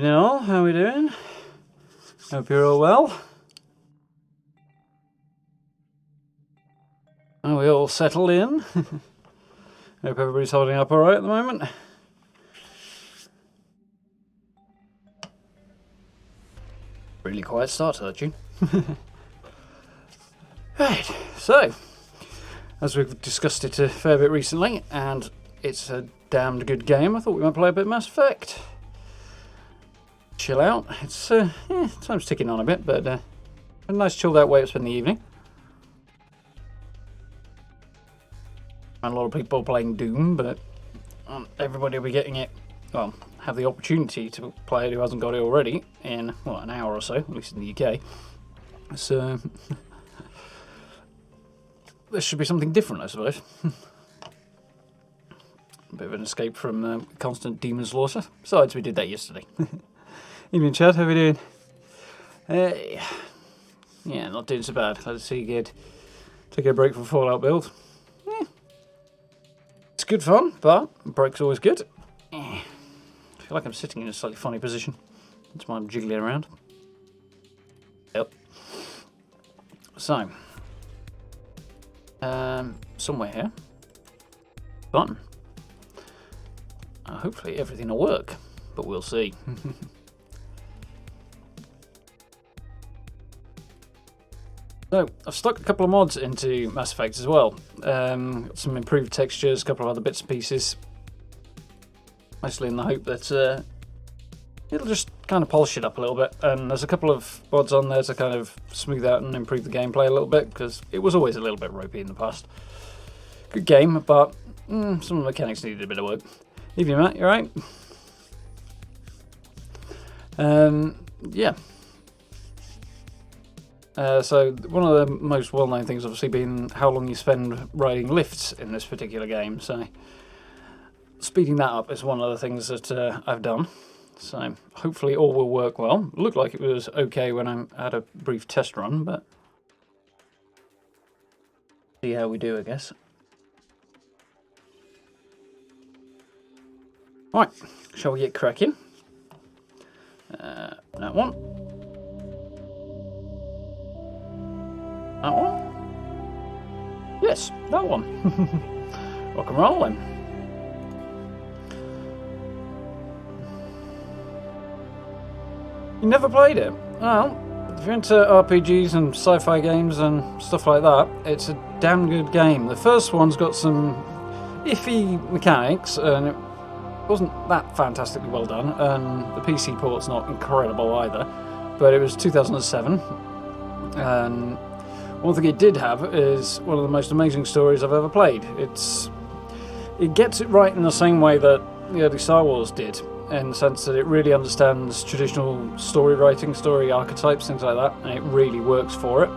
Evening all, how we doing? Hope you're all well. Are we all settled in? Hope everybody's holding up alright at the moment. Really quiet start to that tune. Right, so, as we've discussed it a fair bit recently, and it's a damned good game, I thought we might play a bit of Mass Effect. Chill out. It's time's ticking on a bit, but a nice chilled out way to spend the evening. And a lot of people playing Doom, but everybody will be getting it, well, have the opportunity to play it who hasn't got it already in, well, an hour or so, at least in the UK. So, this should be something different, I suppose. A bit of an escape from constant demon slaughter. Besides, we did that yesterday. Evening, Chad. How are we doing? Yeah, not doing so bad. Let's see, good. Take a break from Fallout build. It's good fun, but a break's always good. I feel like I'm sitting in a slightly funny position. That's why I'm jiggling around. Yep. So, somewhere here. Button. Hopefully everything will work, but we'll see. So, I've stuck a couple of mods into Mass Effect as well. Got some improved textures, a couple of other bits and pieces. Mostly in the hope that it'll just kind of polish it up a little bit. And there's a couple of mods on there to kind of smooth out and improve the gameplay a little bit, because it was always a little bit ropey in the past. Good game, but some of the mechanics needed a bit of work. Evening, Matt, you alright? Yeah. So one of the most well-known things obviously being how long you spend riding lifts in this particular game, so speeding that up is one of the things that I've done. So hopefully all will work well. It looked like it was okay when I had a brief test run, but see how we do, I guess. Right, shall we get cracking? That one. That one? Yes, that one. Rock and roll then. You never played it? Well, if you're into RPGs and sci-fi games and stuff like that, it's a damn good game. The first one's got some iffy mechanics, and it wasn't that fantastically well done, and the PC port's not incredible either, but it was 2007, and one thing it did have is one of the most amazing stories I've ever played. It gets it right in the same way that the early Star Wars did, in the sense that it really understands traditional story writing, story archetypes, things like that, and it really works for it.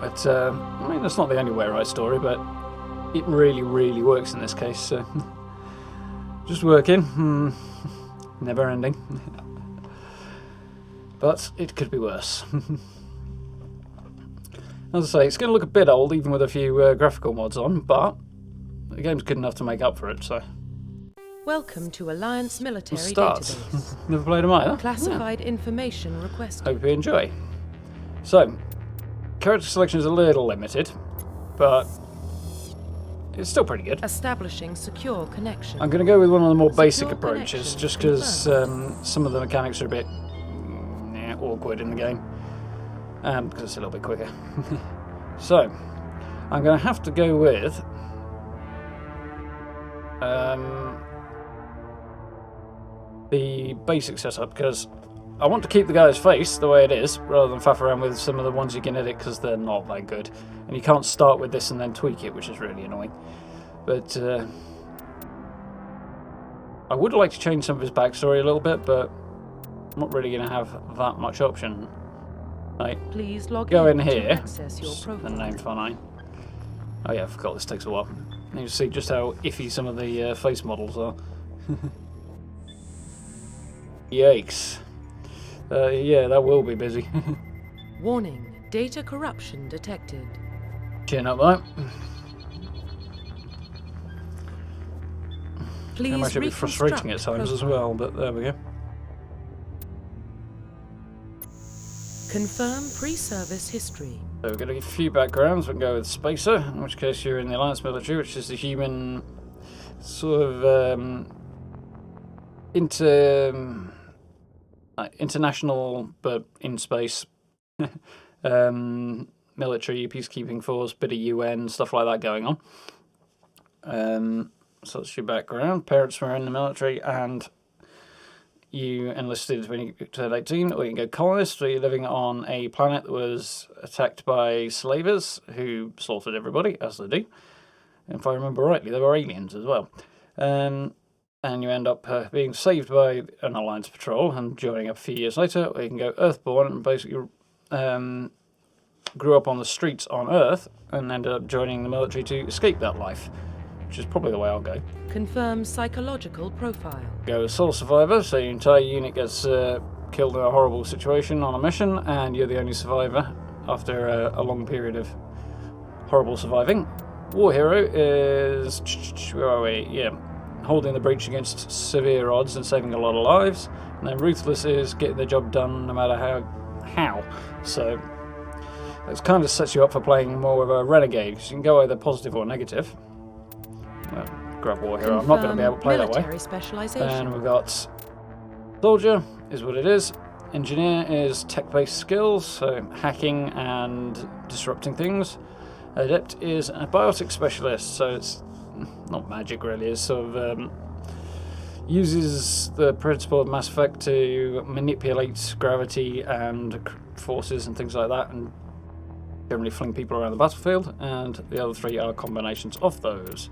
But, I mean, that's not the only way to write a story, but it really, really works in this case, so just working, never ending. But it could be worse. As I say, it's going to look a bit old, even with a few graphical mods on, but the game's good enough to make up for it, so. Welcome to Alliance Military Database. Database. Never played them either. Classified information requested. Hope you enjoy. So, character selection is a little limited, but it's still pretty good. Establishing secure connection. I'm going to go with one of the more basic Secure approaches, connection just because some of the mechanics are a bit awkward in the game, because it's a little bit quicker. So, I'm going to have to go with the basic setup, because I want to keep the guy's face the way it is, rather than faff around with some of the ones you can edit, because they're not that good. And you can't start with this and then tweak it, which is really annoying. But I would like to change some of his backstory a little bit, but I'm not really going to have that much option. Right, please log go in to here, access your profile. and name fine. Oh yeah, I forgot this takes a while. You can see just how iffy some of the face models are. Yikes. Yeah, that will be busy. Warning, data corruption detected. Chin up, though. Can Please imagine it'd be frustrating at times as well, but there we go. Confirm pre-service history. So we're going to give a few backgrounds. We can go with Spacer, in which case you're in the Alliance military, which is the human sort of international, but in space, military, peacekeeping force, bit of UN, stuff like that going on. So that's your background. Parents were in the military, and you enlisted when you turned 18, or you can go colonist, so you're living on a planet that was attacked by slavers who slaughtered everybody, as they do. And if I remember rightly, they were aliens as well. And you end up being saved by an Alliance patrol and joining up a few years later, or you can go Earthborn and basically grew up on the streets on Earth and ended up joining the military to escape that life, which is probably the way I'll go. Confirm psychological profile. Go as sole survivor, so your entire unit gets killed in a horrible situation on a mission, and you're the only survivor after a long period of horrible surviving. War hero is, where are we? Yeah, holding the breach against severe odds and saving a lot of lives. And then ruthless is getting the job done no matter how. So it kind of sets you up for playing more of a renegade, because you can go either positive or negative. Well, grab war hero. I'm not going to be able to play that way. And we've got soldier is what it is. Engineer is tech-based skills, so hacking and disrupting things. Adept is a biotic specialist, so it's not magic really. It's sort of uses the principle of Mass Effect to manipulate gravity and forces and things like that, and generally fling people around the battlefield. And the other three are combinations of those,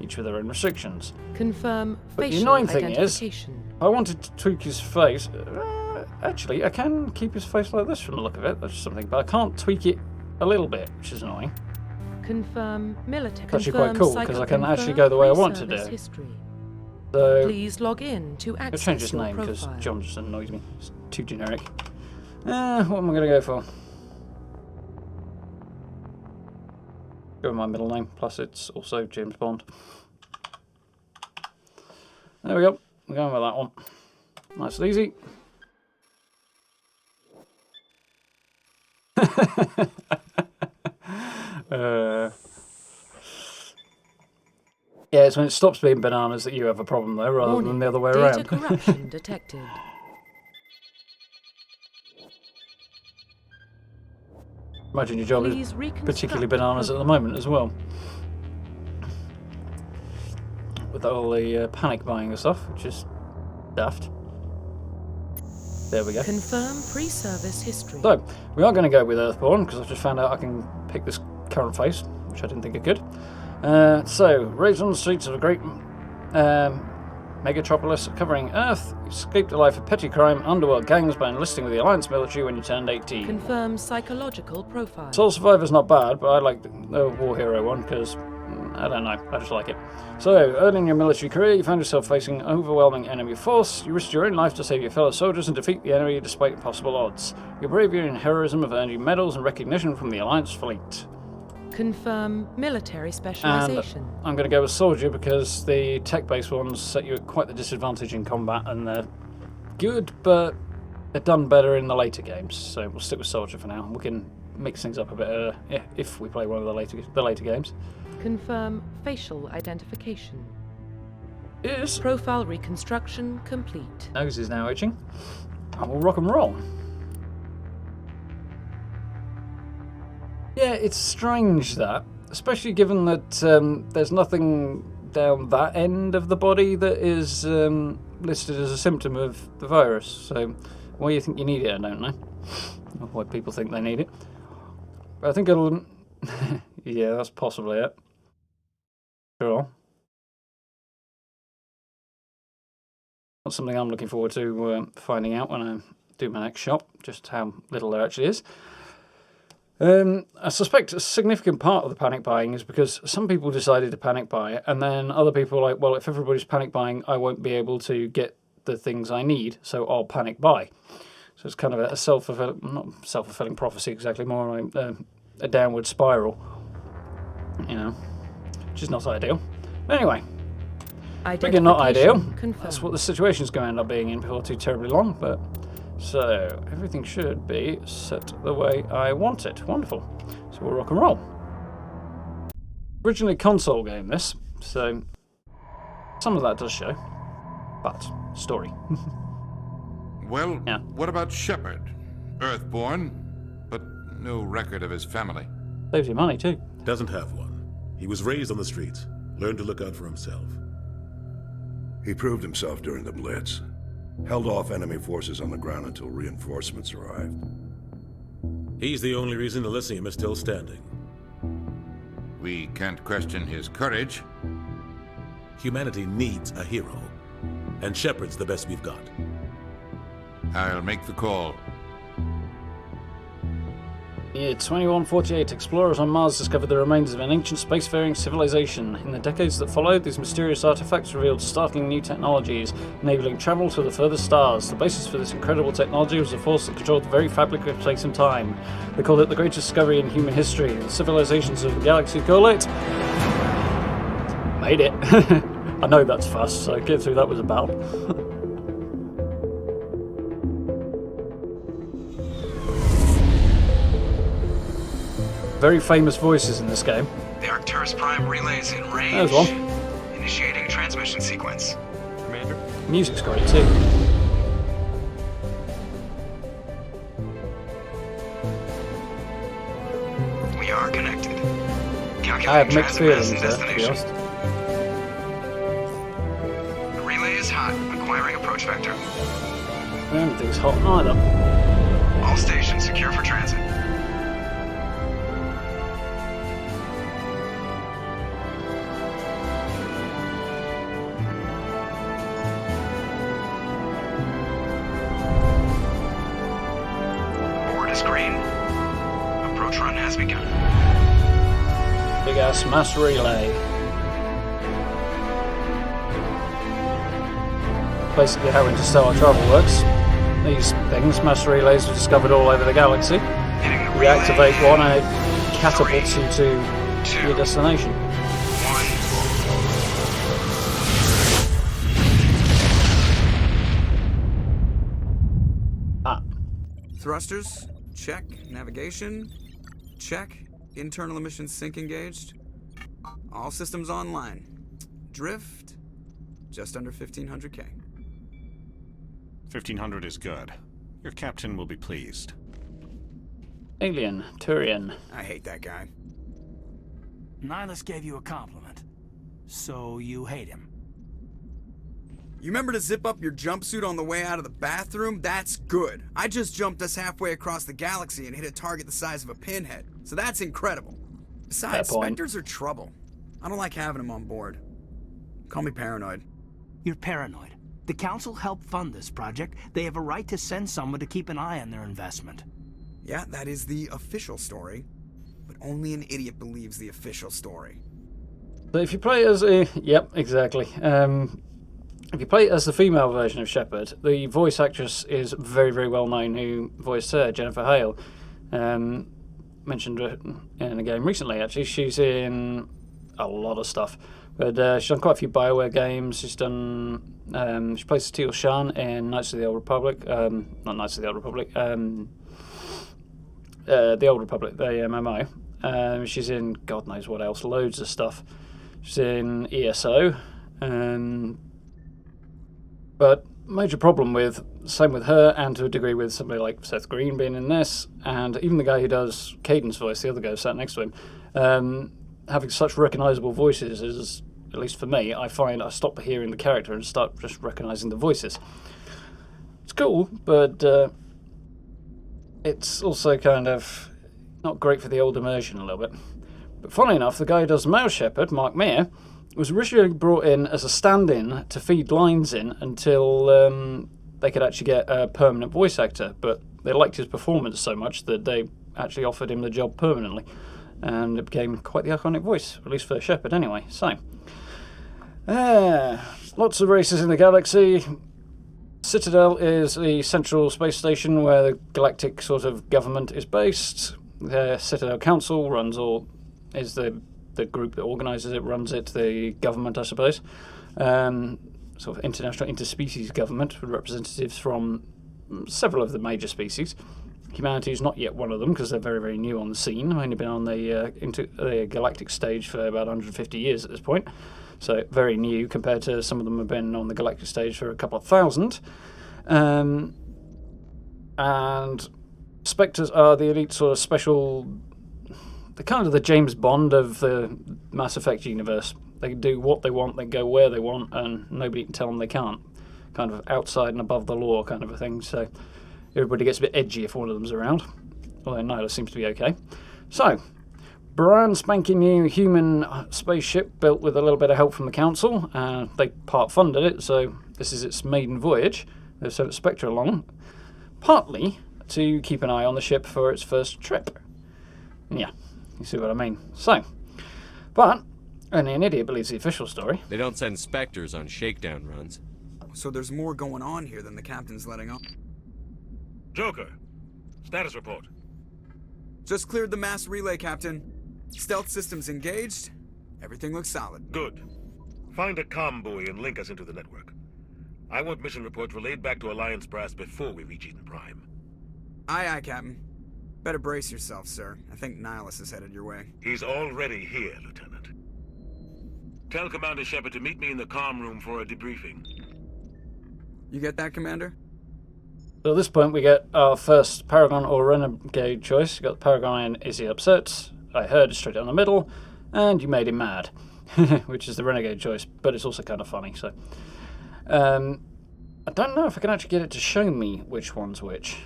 each with their own restrictions. Confirm but the facial annoying thing is, identification. I wanted to tweak his face. Actually, I can keep his face like this from the look of it. That's something, but I can't tweak it a little bit, which is annoying. Confirm military. It's actually quite cool because I can actually go the way I want to do. History. So Please log in to I'll access change his your name because profile. John just annoys me. It's too generic. What am I going to go for? Go with my middle name, plus it's also James Bond. There we go. I'm going with that one. Nice and easy. Yeah, it's when it stops being bananas that you have a problem though, rather than the other way Data around. corruption detected. Imagine your job Please is reconstruct particularly bananas at the moment as well. With all the panic buying and stuff, which is daft. There we go. Confirm pre-service history. So, we are going to go with Earthborn, because I've just found out I can pick this current face, which I didn't think I could. So, raised on the streets of a great megatropolis covering Earth, you escaped a life of petty crime and underworld gangs by enlisting with the Alliance military when you turned 18. Confirm psychological profile. Sole Survivor's not bad, but I like the War Hero one, because, I don't know, I just like it. So, early in your military career, you found yourself facing overwhelming enemy force. You risked your own life to save your fellow soldiers and defeat the enemy despite impossible odds. Your bravery and heroism have earned you medals and recognition from the Alliance fleet. Confirm military specialization. And I'm going to go with Soldier because the tech-based ones set you at quite the disadvantage in combat, and they're good, but they're done better in the later games. So we'll stick with Soldier for now. We can mix things up a bit if we play one of the later games. Confirm facial identification. Is Profile reconstruction complete. nose is now itching, and we'll rock and roll. Yeah, it's strange that, especially given that there's nothing down that end of the body that is listed as a symptom of the virus. So why you think you need it, I don't know. Or why people think they need it. But I think it'll... yeah, that's possibly it. Sure. That's something I'm looking forward to finding out when I do my next shop, just how little there actually is. I suspect a significant part of the panic buying is because some people decided to panic buy, and then other people are like, well, if everybody's panic buying, I won't be able to get the things I need, so I'll panic buy. So it's kind of a self-fulfilling, not self-fulfilling prophecy exactly, more like a downward spiral, you know, which is not ideal. But anyway, Again, not ideal. Identification That's what confirmed. the situation's going to end up being in before too terribly long, but... So, everything should be set the way I want it. Wonderful. So we'll rock and roll. Originally a console game, this, so... Some of that does show. But, story. Well, Yeah. what about Shepard? Earthborn, but no record of his family. Saves you money, too. Doesn't have one. He was raised on the streets. Learned to look out for himself. He proved himself during the Blitz. Held off enemy forces on the ground until reinforcements arrived. He's the only reason Elysium is still standing. We can't question his courage. Humanity needs a hero. And Shepard's the best we've got. I'll make the call. Year 2148, explorers on Mars discovered the remains of an ancient spacefaring civilization. In the decades that followed, these mysterious artifacts revealed startling new technologies, enabling travel to the furthest stars. The basis for this incredible technology was a force that controlled the very fabric of space and time. They called it the greatest discovery in human history. The civilizations of the galaxy call it... Made it. I know that's fast, so getting through that was about. Very famous voices in this game. The Arcturus Prime relays in range. There's one. Initiating transmission sequence. Commander? Music's great too. We are connected. Calculating I have mixed transit paths feelings and there, to be destination. honest. The relay is hot. Acquiring approach vector. Everything's hot either. All stations secure for transit. Board is green. Approach run has begun. Big ass mass relay. Basically how interstellar travel works. These things, mass relays, are discovered all over the galaxy. Hitting the You relay. activate one and it catapults you to your destination. One. Ah, Thrusters? Check. Navigation? Check. Internal emissions sync engaged. All systems online. Drift? Just under 1500K. 1500 is good. Your captain will be pleased. Alien, Turian. I hate that guy. Nihilus gave you a compliment. So you hate him. You remember to zip up your jumpsuit on the way out of the bathroom? That's good. I just jumped us halfway across the galaxy and hit a target the size of a pinhead. So that's incredible. Besides, Fair point. Spectres are trouble. I don't like having them on board. Call me paranoid. You're paranoid. The Council helped fund this project. They have a right to send someone to keep an eye on their investment. Yeah, that is the official story. But only an idiot believes the official story. But if you play as a... Yep, exactly. If you play as the female version of Shepard, the voice actress is very, very well known who voiced her, Jennifer Hale. Mentioned her in a game recently, actually. She's in a lot of stuff. But she's done quite a few BioWare games. She's done... she plays Teal Xion in Knights of the Old Republic. Not Knights of the Old Republic. The Old Republic, the MMO. She's in God knows what else. Loads of stuff. She's in ESO. But major problem with, same with her, and to a degree with somebody like Seth Green being in this, and even the guy who does Caden's voice, the other guy sat next to him, having such recognisable voices is, at least for me, I find I stop hearing the character and start just recognising the voices. It's cool, but it's also kind of not great for the old immersion a little bit. But funny enough, the guy who does Mouse Shepherd, Mark Meir, was originally brought in as a stand-in to feed lines in until they could actually get a permanent voice actor, but they liked his performance so much that they actually offered him the job permanently, and it became quite the iconic voice, at least for Shepard anyway. So, lots of races in the galaxy. Citadel is the central space station where the galactic sort of government is based. The Citadel Council is the group that organises it, runs it, the government, I suppose. sort of international interspecies government with representatives from several of the major species. Humanity is not yet one of them because they're very, very new on the scene. Only been on the galactic stage for about 150 years at this point, so very new compared to some of them have been on the galactic stage for a couple of thousand. And Spectres are the elite sort of special. They're kind of the James Bond of the Mass Effect universe. They can do what they want, they can go where they want, and nobody can tell them they can't. Kind of outside and above the law kind of a thing. So everybody gets a bit edgy if one of them's around. Although Nyla seems to be okay. So, brand spanking new human spaceship built with a little bit of help from the council. They part-funded it, so this is its maiden voyage. They've sent Spectre along, partly to keep an eye on the ship for its first trip. Yeah, you see what I mean. So, but only an idiot believes the official story. They don't send Spectres on shakedown runs. So there's more going on here than the captain's letting on. Joker, status report. Just cleared the mass relay, Captain. Stealth systems engaged. Everything looks solid. Good. Find a comm buoy and link us into the network. I want mission reports relayed back to Alliance brass before we reach Eden Prime. Aye, aye, Captain. Better brace yourself, sir. I think Nihilus is headed your way. He's already here, Lieutenant. Tell Commander Shepard to meet me in the comm room for a debriefing. You get that, Commander? So at this point we get our first Paragon or Renegade choice. You got the Paragon in Is He Upset? I Heard straight down the middle, and You Made Him Mad, which is the Renegade choice, but it's also kind of funny. So I don't know if I can actually get it to show me which one's which,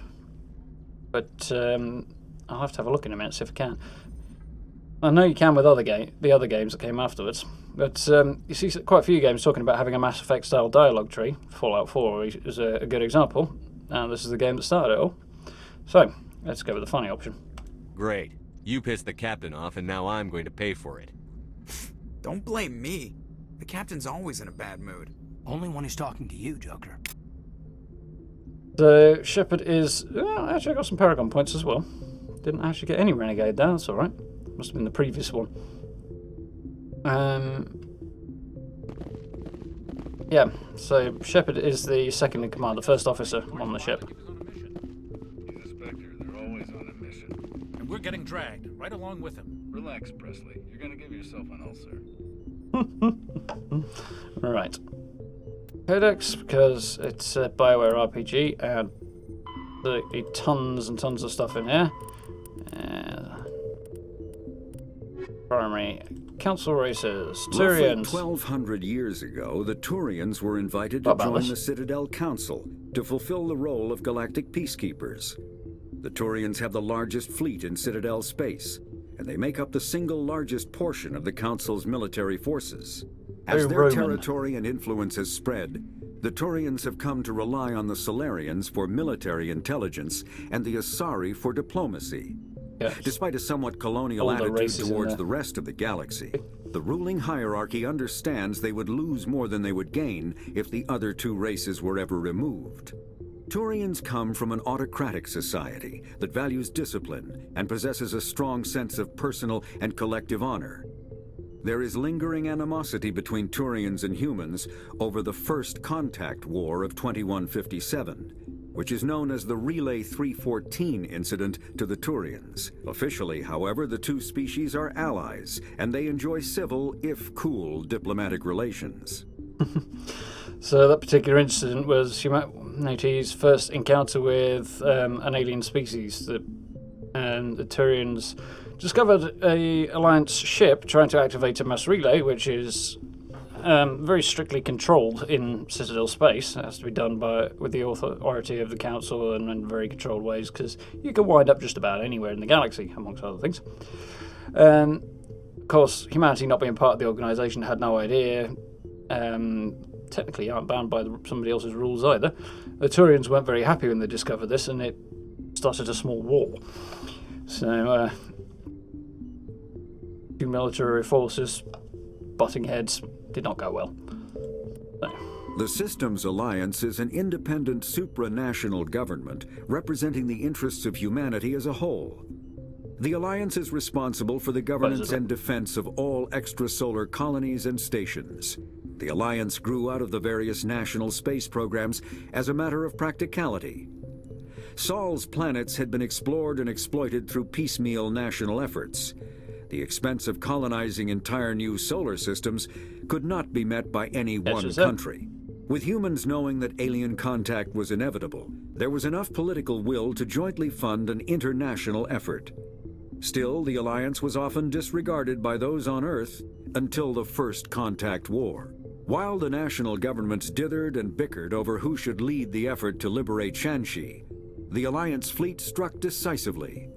but I'll have to have a look in a minute, see if I can. I know you can with the other games that came afterwards, but you see quite a few games talking about having a Mass Effect style dialogue tree. Fallout 4 is a good example, and this is the game that started it all. So let's go with the funny option. Great. You pissed the captain off, and now I'm going to pay for it. Don't blame me. The captain's always in a bad mood. Only when he's talking to you, Joker. So Shepard is... actually, I got some Paragon points as well. Didn't actually get any Renegade there, that's alright. Must have been the previous one. Yeah, so Shepard is the second in command, the first officer on the ship. He's a Spectre. They're always on a mission. And we're getting dragged, right along with him. Relax, Presley. You're gonna give yourself an ulcer. Right. Codex, because it's a BioWare RPG, and there's tons and tons of stuff in here. Primary Council races, Turians. Roughly 1,200 years ago, the Turians were invited to join the Citadel Council to fulfill the role of galactic peacekeepers. The Turians have the largest fleet in Citadel space, and they make up the single largest portion of the Council's military forces. As their territory and influence has spread, the Turians have come to rely on the Solarians for military intelligence and the Asari for diplomacy. Yes. Despite a somewhat colonial attitude towards the rest of the galaxy, the ruling hierarchy understands they would lose more than they would gain if the other two races were ever removed. Turians come from an autocratic society that values discipline and possesses a strong sense of personal and collective honor. There is lingering animosity between Turians and humans over the First Contact War of 2157, which is known as the Relay 314 incident to the Turians. Officially, however, the two species are allies, and they enjoy civil, if cool, diplomatic relations. So that particular incident was humanity's first encounter with an alien species. The Turians discovered a Alliance ship trying to activate a mass relay, which is very strictly controlled in Citadel space. It has to be done with the authority of the Council and in very controlled ways, because you can wind up just about anywhere in the galaxy, amongst other things. Of course, humanity not being part of the organisation had no idea. Technically aren't bound by somebody else's rules either. The Turians weren't very happy when they discovered this, and it started a small war. So, two military forces butting heads did not go well. So. The Systems Alliance is an independent supranational government representing the interests of humanity as a whole. The Alliance is responsible for the governance and defense of all extrasolar colonies and stations. The Alliance grew out of the various national space programs as a matter of practicality. Sol's planets had been explored and exploited through piecemeal national efforts. The expense of colonizing entire new solar systems could not be met by any one country. With humans knowing that alien contact was inevitable, there was enough political will to jointly fund an international effort. Still, the Alliance was often disregarded by those on Earth until the First Contact War. While the national governments dithered and bickered over who should lead the effort to liberate Shanxi, the Alliance fleet struck decisively.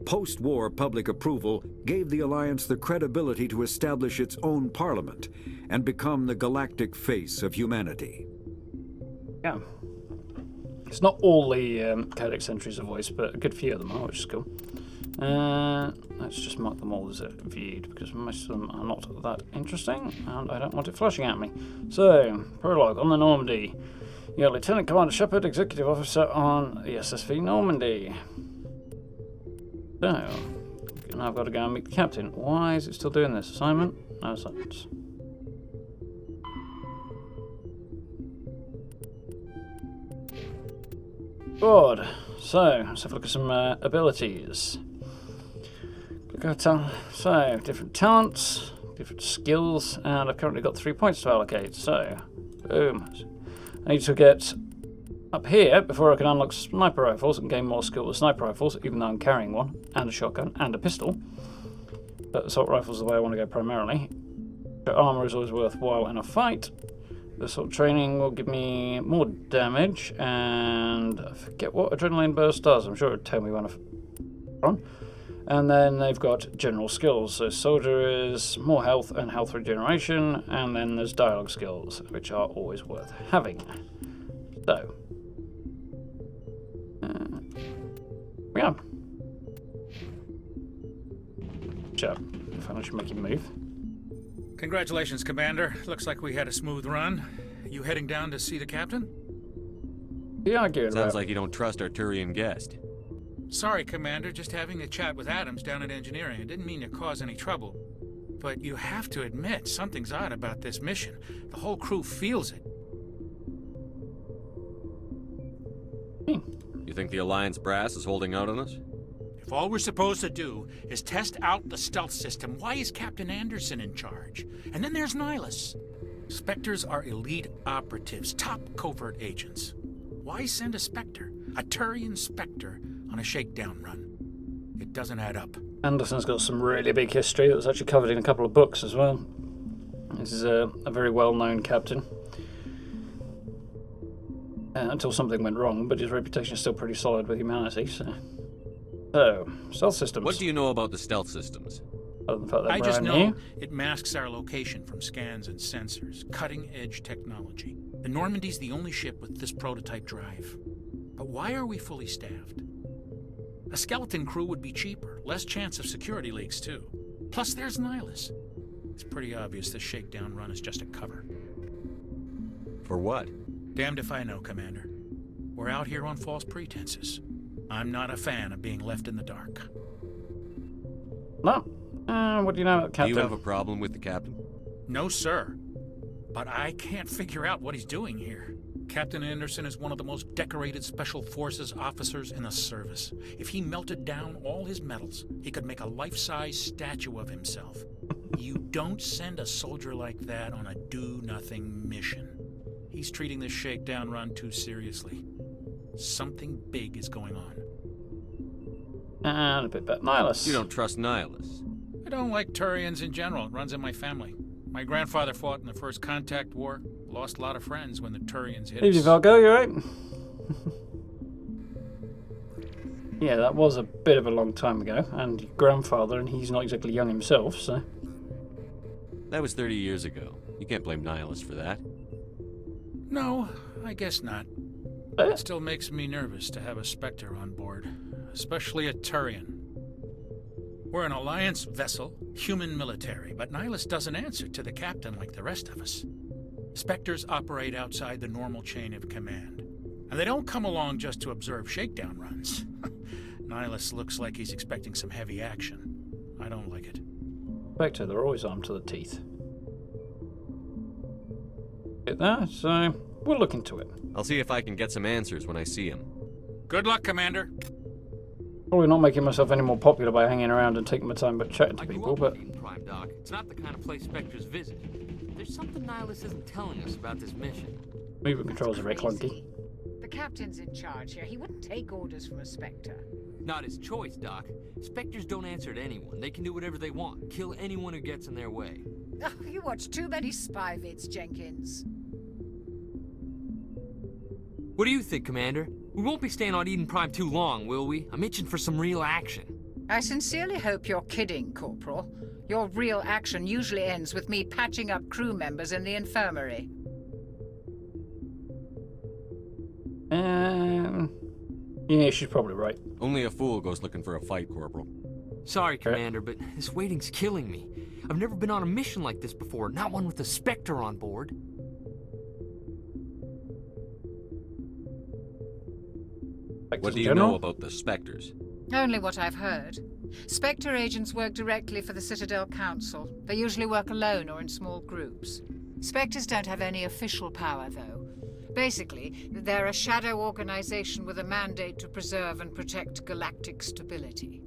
Post-war public approval gave the Alliance the credibility to establish its own parliament and become the galactic face of humanity. Yeah. It's not all the codex entries are voiced, but a good few of them are, which is cool. Let's just mark them all as viewed, because most of them are not that interesting, and I don't want it flashing at me. So, prologue on the Normandy. You're Lieutenant Commander Shepard, Executive Officer on the SSV Normandy. So, now I've got to go and meet the captain. Why is it still doing this? Assignment? No assignments. Good. So, let's have a look at some abilities. So, different talents, different skills, and I've currently got 3 points to allocate. So, boom. I need to get up here before I can unlock sniper rifles and gain more skill with sniper rifles, even though I'm carrying one, and a shotgun, and a pistol. But assault rifles is the way I want to go primarily. So armor is always worthwhile in a fight. This sort of training will give me more damage, and I forget what adrenaline burst does. I'm sure it would tell me when I'm on. And then they've got general skills. So soldier is more health and health regeneration, and then there's dialogue skills, which are always worth having. So, yeah. Chap, if I should make him move. Congratulations, Commander. Looks like we had a smooth run. You heading down to see the captain? Yeah, good. Sounds like you don't trust our Turian guest. Sorry, Commander. Just having a chat with Adams down at engineering. I didn't mean to cause any trouble. But you have to admit, something's odd about this mission. The whole crew feels it. You think the Alliance brass is holding out on us? If all we're supposed to do is test out the stealth system, why is Captain Anderson in charge? And then there's Nihilus. Spectres are elite operatives, top covert agents. Why send a Spectre, a Turian Spectre, on a shakedown run? It doesn't add up. Anderson's got some really big history that was actually covered in a couple of books as well. This is a very well-known captain. Until something went wrong, but his reputation is still pretty solid with humanity, so... So, stealth systems. What do you know about the stealth systems? Other than the fact that I we're just brand know new. it masks our location from scans and sensors. Cutting-edge technology. The Normandy's the only ship with this prototype drive. But why are we fully staffed? A skeleton crew would be cheaper, less chance of security leaks too. Plus there's Nihilus. It's pretty obvious this shakedown run is just a cover. For what? Damned if I know, Commander. We're out here on false pretenses. I'm not a fan of being left in the dark. No. What do you know about the captain? Do you have a problem with the captain? No, sir. But I can't figure out what he's doing here. Captain Anderson is one of the most decorated Special Forces officers in the service. If he melted down all his medals, he could make a life-size statue of himself. You don't send a soldier like that on a do-nothing mission. He's treating this shakedown run too seriously. Something big is going on. And a bit about Nihilus. You don't trust Nihilus? I don't like Turians in general. It runs in my family. My grandfather fought in the First Contact War. Lost a lot of friends when the Turians hit Easy, us. Valgo, you right? Yeah, that was a bit of a long time ago. And your grandfather, and he's not exactly young himself, so... That was 30 years ago. You can't blame Nihilus for that. No, I guess not. It still makes me nervous to have a Spectre on board, especially a Turian. We're an Alliance vessel, human military, but Nihilus doesn't answer to the captain like the rest of us. Spectres operate outside the normal chain of command, and they don't come along just to observe shakedown runs. Nihilus looks like he's expecting some heavy action. I don't like it. Spectre, they're always armed to the teeth. Get there, so we'll look into it. I'll see if I can get some answers when I see him. Good luck, Commander. Probably not making myself any more popular by hanging around and taking my time but chatting to people, but... Prime, Doc. It's not the kind of place Spectres visit. There's something Nihilus isn't telling us about this mission. Movement controls are very clunky. The captain's in charge here. He wouldn't take orders from a Spectre. Not his choice, Doc. Spectres don't answer to anyone. They can do whatever they want. Kill anyone who gets in their way. Oh, you watch too many spy vids, Jenkins. What do you think, Commander? We won't be staying on Eden Prime too long, will we? I'm itching for some real action. I sincerely hope you're kidding, Corporal. Your real action usually ends with me patching up crew members in the infirmary. Yeah, she's probably right. Only a fool goes looking for a fight, Corporal. Sorry, Commander, but this waiting's killing me. I've never been on a mission like this before, not one with a Spectre on board. What do you know about the Spectres? Only what I've heard. Spectre agents work directly for the Citadel Council. They usually work alone or in small groups. Spectres don't have any official power, though. Basically, they're a shadow organization with a mandate to preserve and protect galactic stability.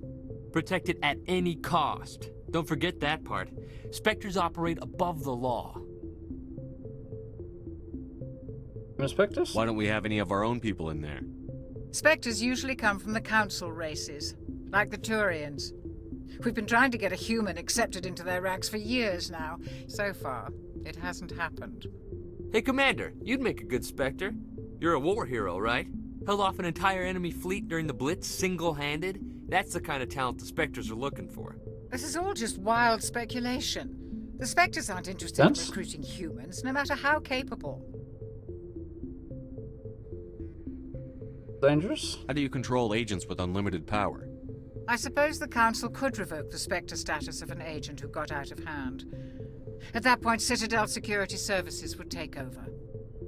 Protect it at any cost. Don't forget that part. Spectres operate above the law. Spectres? Why don't we have any of our own people in there? Spectres usually come from the Council races, like the Turians. We've been trying to get a human accepted into their ranks for years now. So far, it hasn't happened. Hey, Commander, you'd make a good Spectre. You're a war hero, right? Held off an entire enemy fleet during the Blitz single-handed? That's the kind of talent the Spectres are looking for. This is all just wild speculation. The Spectres aren't interested in recruiting humans, no matter how capable. Dangerous? How do you control agents with unlimited power? I suppose the Council could revoke the Spectre status of an agent who got out of hand. At that point, Citadel Security Services would take over.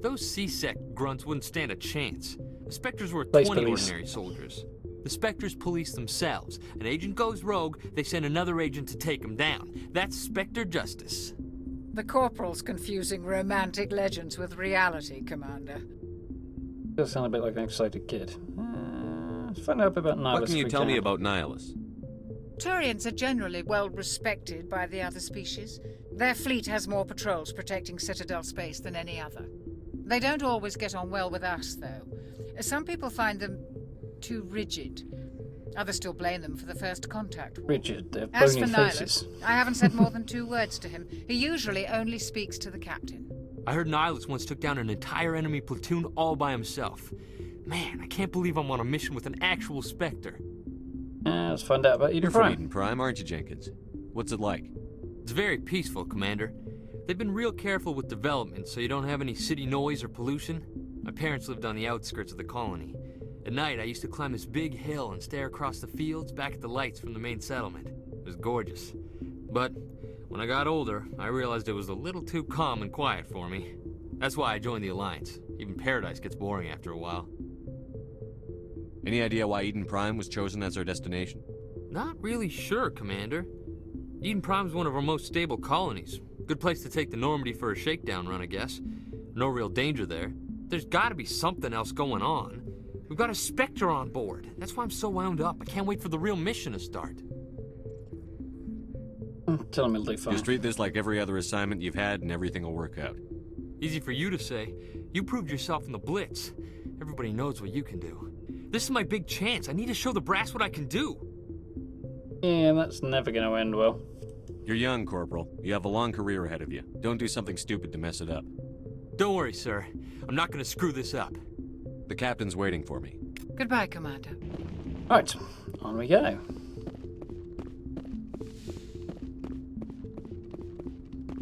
Those C-Sec grunts wouldn't stand a chance. The Spectres were Place 20 police. ordinary soldiers. The Spectres police themselves. An agent goes rogue, they send another agent to take him down. That's Spectre justice. The Corporal's confusing romantic legends with reality, Commander. Does sound a bit like an excited kid. Let's find out about Nihilus. What can you tell me about Nihilus? Turians are generally well respected by the other species. Their fleet has more patrols protecting Citadel space than any other. They don't always get on well with us, though. Some people find them too rigid. Others still blame them for the first contact war. Rigid, they're As bony for faces. Nihilus, I haven't said more than 2 words to him. He usually only speaks to the captain. I heard Nihilus once took down an entire enemy platoon all by himself. Man, I can't believe I'm on a mission with an actual Spectre. Let's find out about Eden You're from Prime. Eden Prime, aren't you, Jenkins? What's it like? It's very peaceful, Commander. They've been real careful with development, so you don't have any city noise or pollution. My parents lived on the outskirts of the colony. At night, I used to climb this big hill and stare across the fields back at the lights from the main settlement. It was gorgeous. But when I got older, I realized it was a little too calm and quiet for me. That's why I joined the Alliance. Even Paradise gets boring after a while. Any idea why Eden Prime was chosen as our destination? Not really sure, Commander. Eden Prime's one of our most stable colonies. Good place to take the Normandy for a shakedown run, I guess. No real danger there. There's gotta be something else going on. We've got a Spectre on board. That's why I'm so wound up. I can't wait for the real mission to start. Tell him it'll do fine. Just treat this like every other assignment you've had and everything will work out. Easy for you to say. You proved yourself in the Blitz. Everybody knows what you can do. This is my big chance. I need to show the brass what I can do. Yeah, that's never going to end well. You're young, Corporal. You have a long career ahead of you. Don't do something stupid to mess it up. Don't worry, sir. I'm not going to screw this up. The captain's waiting for me. Goodbye, Commander. Right, on we go.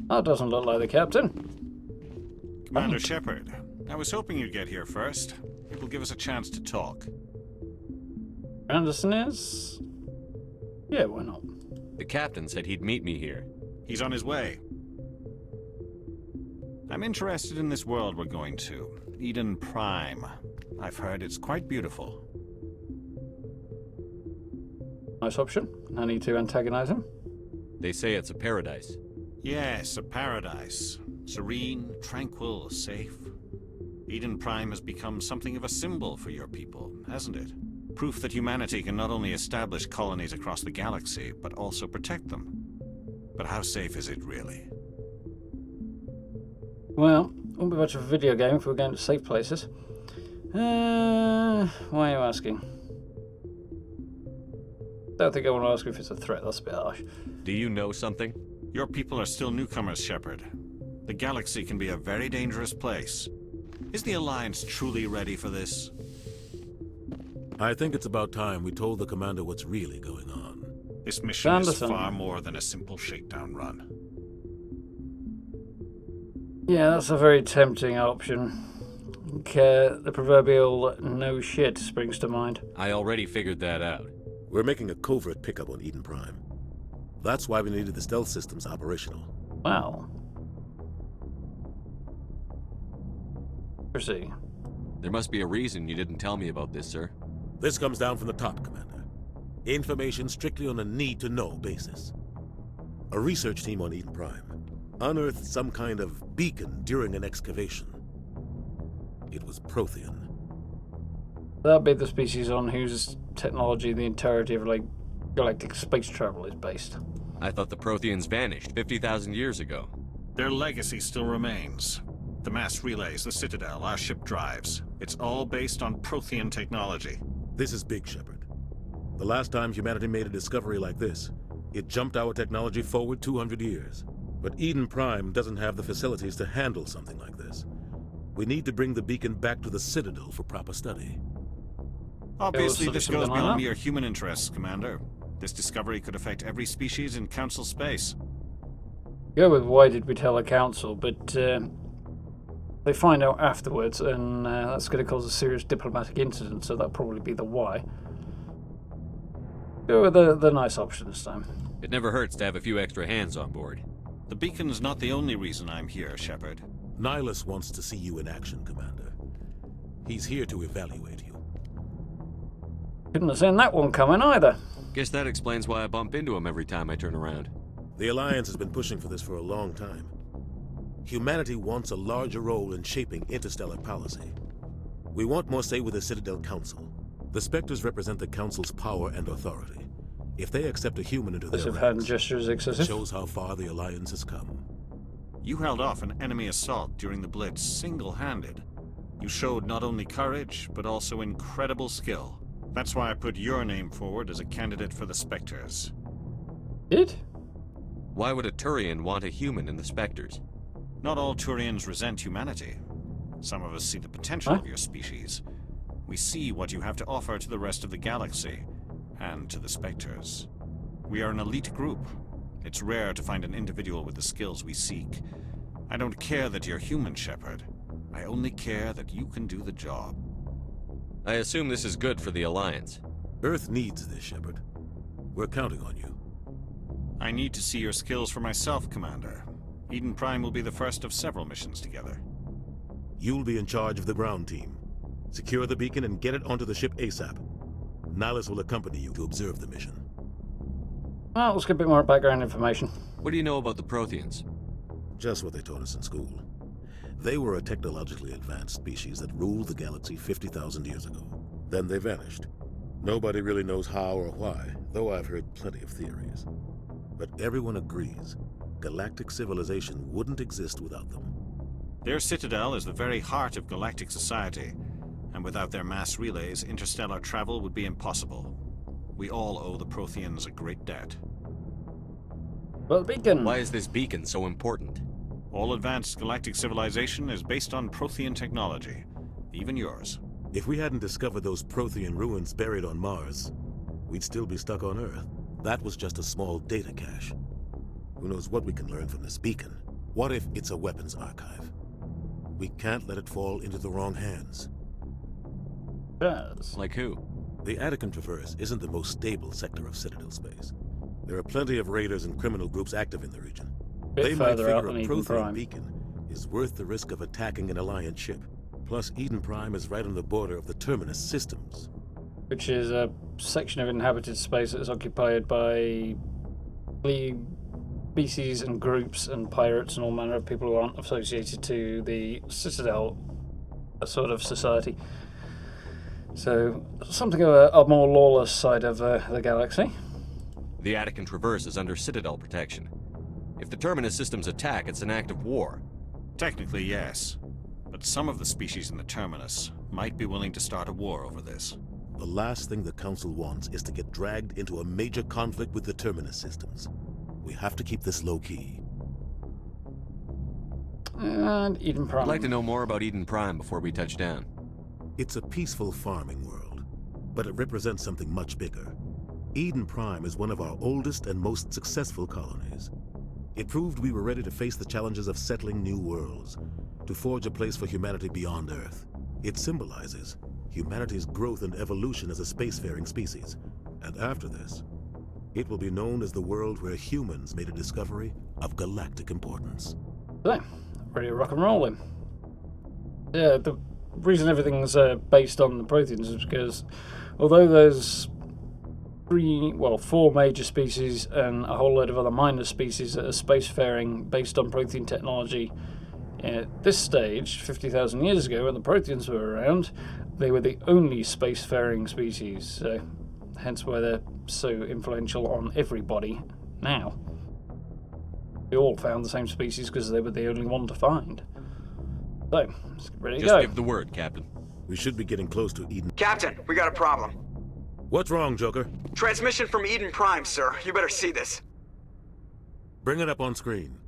That doesn't look like the captain. Commander Shepard, I was hoping you'd get here first. It will give us a chance to talk. Anderson is? Yeah, why not? The captain said he'd meet me here. He's on his way. I'm interested in this world we're going to, Eden Prime. I've heard it's quite beautiful. Nice option. I need to antagonize him. They say it's a paradise. Yes, a paradise. Serene, tranquil, safe. Eden Prime has become something of a symbol for your people, hasn't it? Proof that humanity can not only establish colonies across the galaxy, but also protect them. But how safe is it really? Well, wouldn't be much of a video game if we were going to safe places. Why are you asking? Don't think I want to ask if it's a threat, that's a bit harsh. Do you know something? Your people are still newcomers, Shepard. The galaxy can be a very dangerous place. Is the Alliance truly ready for this? I think it's about time we told the commander what's really going on. This mission is far more than a simple shakedown run. Yeah, that's a very tempting option. The proverbial no shit springs to mind. I already figured that out. We're making a covert pickup on Eden Prime. That's why we needed the stealth systems operational. Wow. Proceed. There must be a reason you didn't tell me about this, sir. This comes down from the top, Commander. Information strictly on a need-to-know basis. A research team on Eden Prime unearthed some kind of beacon during an excavation. It was Prothean. That'd be the species on whose technology the entirety of galactic space travel is based. I thought the Protheans vanished 50,000 years ago. Their legacy still remains. The mass relays, the Citadel, our ship drives. It's all based on Prothean technology. This is big, Shepard. The last time humanity made a discovery like this, it jumped our technology forward 200 years. But Eden Prime doesn't have the facilities to handle something like this. We need to bring the beacon back to the Citadel for proper study. Obviously, this goes beyond mere human interests, Commander. This discovery could affect every species in Council space. Go with why did we tell the Council, but they find out afterwards, and that's going to cause a serious diplomatic incident, so that'll probably be the why. Go with the nice option this time. It never hurts to have a few extra hands on board. The beacon's not the only reason I'm here, Shepard. Nihilus wants to see you in action, Commander. He's here to evaluate you. Couldn't have seen that one coming either. Guess that explains why I bump into him every time I turn around. The Alliance has been pushing for this for a long time. Humanity wants a larger role in shaping interstellar policy. We want more say with the Citadel Council. The Spectres represent the Council's power and authority. If they accept a human into their hand gestures excessive. It shows how far the Alliance has come. You held off an enemy assault during the Blitz single-handed. You showed not only courage, but also incredible skill. That's why I put your name forward as a candidate for the Spectres. Did? Why would a Turian want a human in the Spectres? Not all Turians resent humanity. Some of us see the potential of your species. We see what you have to offer to the rest of the galaxy, and to the Spectres. We are an elite group. It's rare to find an individual with the skills we seek. I don't care that you're human, Shepard. I only care that you can do the job. I assume this is good for the Alliance. Earth needs this, Shepard. We're counting on you. I need to see your skills for myself, Commander. Eden Prime will be the first of several missions together. You'll be in charge of the ground team. Secure the beacon and get it onto the ship ASAP. Nihilus will accompany you to observe the mission. Well, let's get a bit more background information. What do you know about the Protheans? Just what they taught us in school. They were a technologically advanced species that ruled the galaxy 50,000 years ago. Then they vanished. Nobody really knows how or why, though I've heard plenty of theories. But everyone agrees, galactic civilization wouldn't exist without them. Their citadel is the very heart of galactic society, and without their mass relays, interstellar travel would be impossible. We all owe the Protheans a great debt. Well, beacon. Why is this beacon so important? All advanced galactic civilization is based on Prothean technology, even yours. If we hadn't discovered those Prothean ruins buried on Mars, we'd still be stuck on Earth. That was just a small data cache. Who knows what we can learn from this beacon? What if it's a weapons archive? We can't let it fall into the wrong hands. Yes. Like who? The Attican Traverse isn't the most stable sector of Citadel space. There are plenty of raiders and criminal groups active in the region. They might figure a Prothean beacon is worth the risk of attacking an Alliance ship. Plus, Eden Prime is right on the border of the Terminus systems. Which is a section of inhabited space that is occupied by species and groups and pirates and all manner of people who aren't associated to the Citadel sort of society. So, something of a more lawless side of the galaxy. The Attican Traverse is under Citadel protection. If the Terminus systems attack, it's an act of war. Technically, yes. But some of the species in the Terminus might be willing to start a war over this. The last thing the Council wants is to get dragged into a major conflict with the Terminus systems. We have to keep this low-key. And Eden Prime. I'd like to know more about Eden Prime before we touch down. It's a peaceful farming world, but it represents something much bigger. Eden Prime is one of our oldest and most successful colonies. It proved we were ready to face the challenges of settling new worlds, to forge a place for humanity beyond Earth. It symbolizes humanity's growth and evolution as a spacefaring species. And after this, it will be known as the world where humans made a discovery of galactic importance. So, ready to rock and roll then. Yeah, the reason everything's based on the Protheans is because although there's four major species and a whole load of other minor species that are spacefaring based on Prothean technology, at this stage, 50,000 years ago, when the Protheans were around, they were the only spacefaring species, so hence why they're so influential on everybody now. We all found the same species because they were the only one to find. So, ready to go. Just give the word, Captain. We should be getting close to Eden. Captain, we got a problem. What's wrong, Joker? Transmission from Eden Prime, sir. You better see this. Bring it up on screen.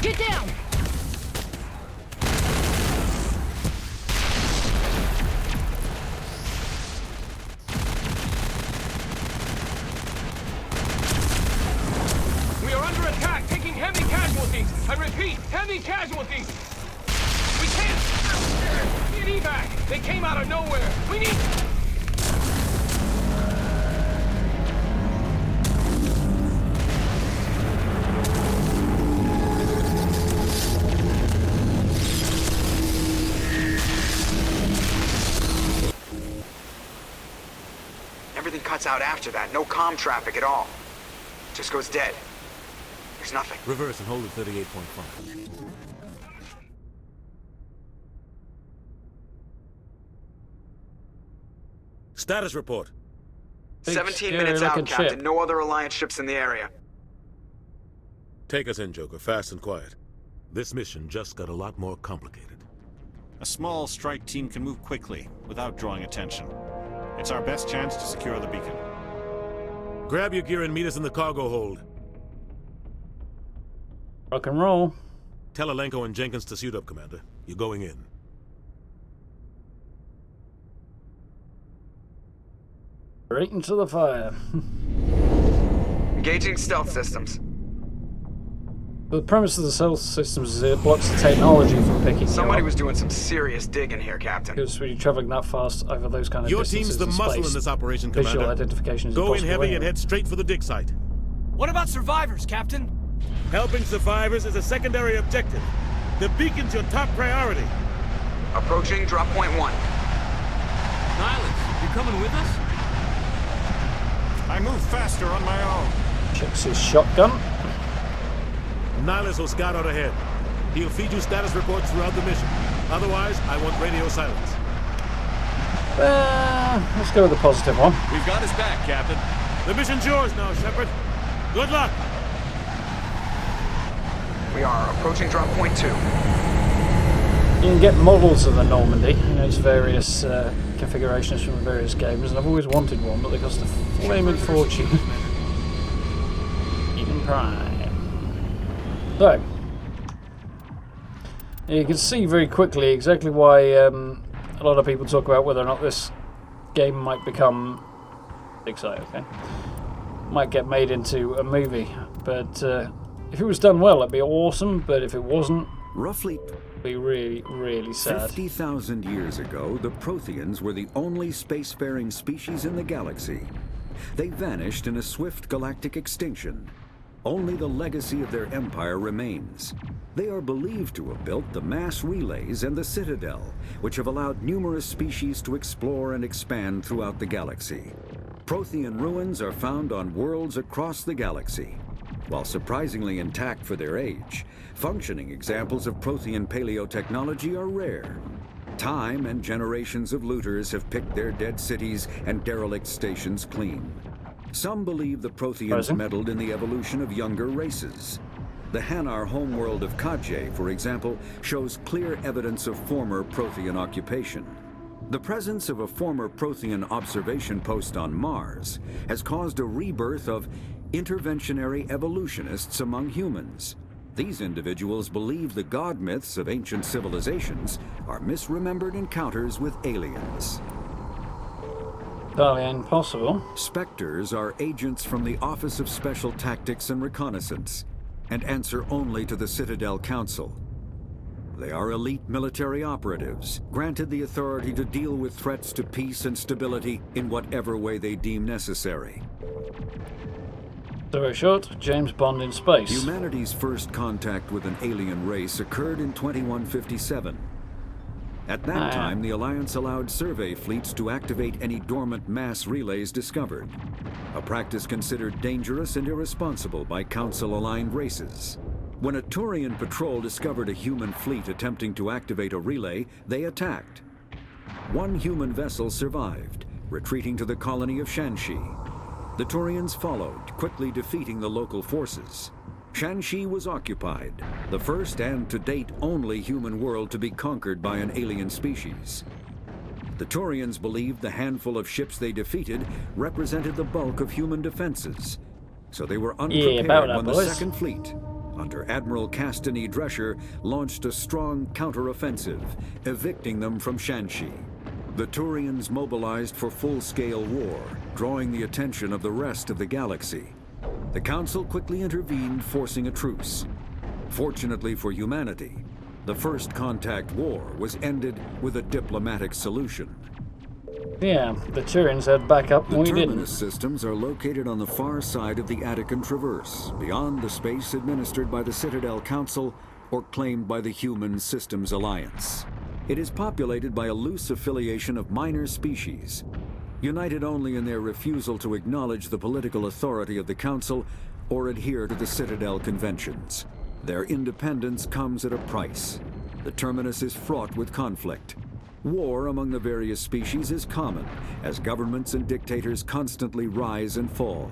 Get down! We are under attack, taking heavy casualties. I repeat, heavy casualties. We can't. Need evac. They came out of nowhere. We need. Everything cuts out after that. No comm traffic at all. Just goes dead. There's nothing. Reverse and hold at 38.5. Status report. 17 minutes out, Captain. No other Alliance ships in the area. Take us in, Joker. Fast and quiet. This mission just got a lot more complicated. A small strike team can move quickly, without drawing attention. It's our best chance to secure the beacon. Grab your gear and meet us in the cargo hold. Rock and roll. Tell Alenko and Jenkins to suit up, Commander. You're going in. Right into the fire. Engaging stealth systems. The premise of the stealth systems is it blocks the technology from picking Somebody was doing some serious digging here, Captain. Because when you're traveling that fast over those kind of Your distances team's the muscle space, in this operation, visual Commander. identification is Go in impossible heavy anyway. and head straight for the dig site. What about survivors, Captain? Helping survivors is a secondary objective. The beacon's your top priority. Approaching drop point 1. Nihilus, you coming with us? I move faster on my own. Checks his shotgun. Nihilus will scout out ahead. He'll feed you status reports throughout the mission. Otherwise, I want radio silence. Let's go with the positive one. We've got his back, Captain. The mission's yours now, Shepard. Good luck. We are approaching drop point 2. You can get models of the Normandy, its various configurations from the various games, and I've always wanted one, but they cost a flaming fortune. Eden Prime. So, you can see very quickly exactly why a lot of people talk about whether or not this game might become exciting. Okay, might get made into a movie, but if it was done well, it'd be awesome. But if it wasn't, roughly, it'd be really, really sad. 50,000 years ago, the Protheans were the only spacefaring species in the galaxy. They vanished in a swift galactic extinction. Only the legacy of their empire remains. They are believed to have built the mass relays and the Citadel, which have allowed numerous species to explore and expand throughout the galaxy. Prothean ruins are found on worlds across the galaxy. While surprisingly intact for their age, functioning examples of Prothean paleotechnology are rare. Time and generations of looters have picked their dead cities and derelict stations clean. Some believe the Protheans meddled in the evolution of younger races. The Hanar homeworld of Kaje, for example, shows clear evidence of former Prothean occupation. The presence of a former Prothean observation post on Mars has caused a rebirth of interventionary evolutionists among humans. These individuals believe the god myths of ancient civilizations are misremembered encounters with aliens. Entirely impossible. Spectres are agents from the Office of Special Tactics and Reconnaissance, and answer only to the Citadel Council. They are elite military operatives, granted the authority to deal with threats to peace and stability in whatever way they deem necessary. Very short, James Bond in space. Humanity's first contact with an alien race occurred in 2157. At that time, the Alliance allowed survey fleets to activate any dormant mass relays discovered, a practice considered dangerous and irresponsible by Council-aligned races. When a Turian patrol discovered a human fleet attempting to activate a relay, they attacked. One human vessel survived, retreating to the colony of Shanxi. The Turians followed, quickly defeating the local forces. Shanxi was occupied, the first and to date only human world to be conquered by an alien species. The Turians believed the handful of ships they defeated represented the bulk of human defenses, so they were unprepared when the Second Fleet, under Admiral Castany Drescher, launched a strong counter-offensive, evicting them from Shanxi. The Turians mobilized for full-scale war, drawing the attention of the rest of the galaxy. The Council quickly intervened, forcing a truce. Fortunately for humanity, the First Contact War was ended with a diplomatic solution. Yeah, the Turians had backup and we didn't. The terminus systems are located on the far side of the Attican Traverse, beyond the space administered by the Citadel Council or claimed by the Human Systems Alliance. It is populated by a loose affiliation of minor species, united only in their refusal to acknowledge the political authority of the Council or adhere to the Citadel Conventions. Their independence comes at a price. The terminus is fraught with conflict. War among the various species is common, as governments and dictators constantly rise and fall.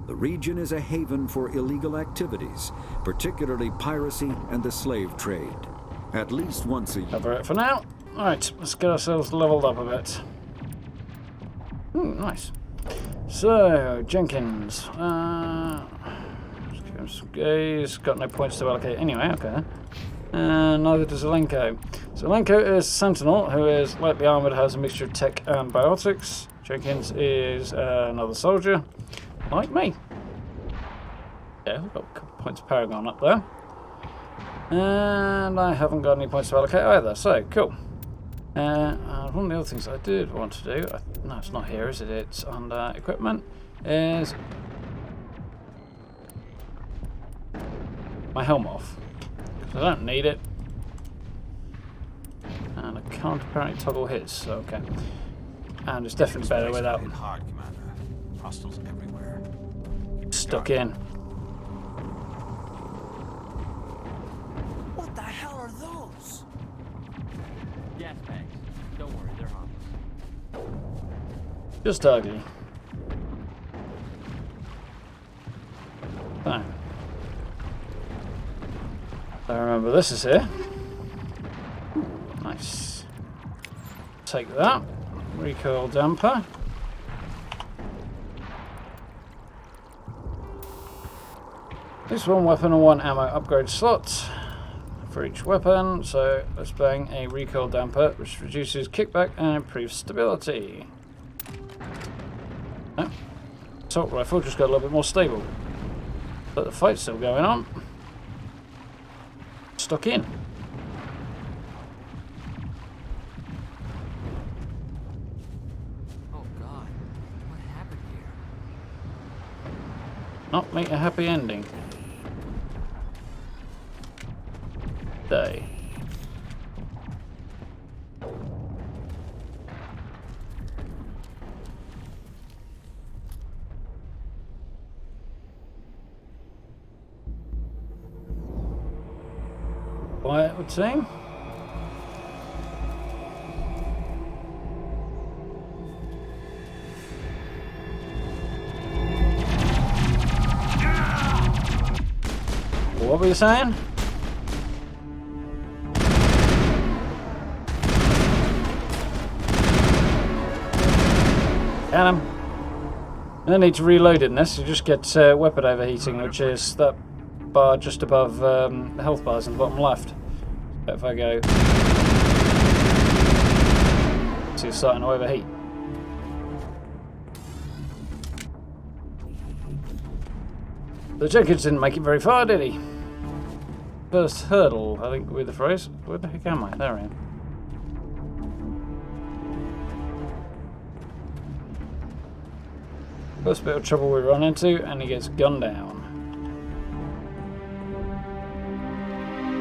The region is a haven for illegal activities, particularly piracy and the slave trade. At least once a year. Cover it for now. Alright, let's get ourselves leveled up a bit. Nice. So, Jenkins. He's got no points to allocate anyway, okay. Neither does Zelenko. Zelenko is a Sentinel who is lightly armoured, has a mixture of tech and biotics. Jenkins is another soldier, like me. Yeah, we've got a couple points of Paragon up there. And I haven't got any points to allocate either, so cool. One of the other things I did want to do, no, it's not here, is it? It's under equipment, is my helm off. Because I don't need it. And I can't apparently toggle his, so okay. And it's definitely better without hard, Commander. Hostiles everywhere. Stuck in. What the hell are those? Gas bags. Don't worry, they're harmless. Just ugly. Fine. I remember this is here. Nice. Take that. Recoil damper. This one weapon and one ammo upgrade slot for each weapon. So let's bang a recoil damper, which reduces kickback and improves stability. Oh. Assault rifle just got a little bit more stable. But the fight's still going on. Stuck in. Oh God, what happened here? not meet a happy ending. Day. Quiet would seem. What were you saying? Get him. No need to reload it in this, you just get weapon overheating, which is that bar just above the health bars in the bottom left. So if I go... So you're starting to overheat. The Jenkins didn't make it very far, did he? First hurdle, I think, with the phrase. Where the heck am I? There I am. First bit of trouble we run into, and he gets gunned down.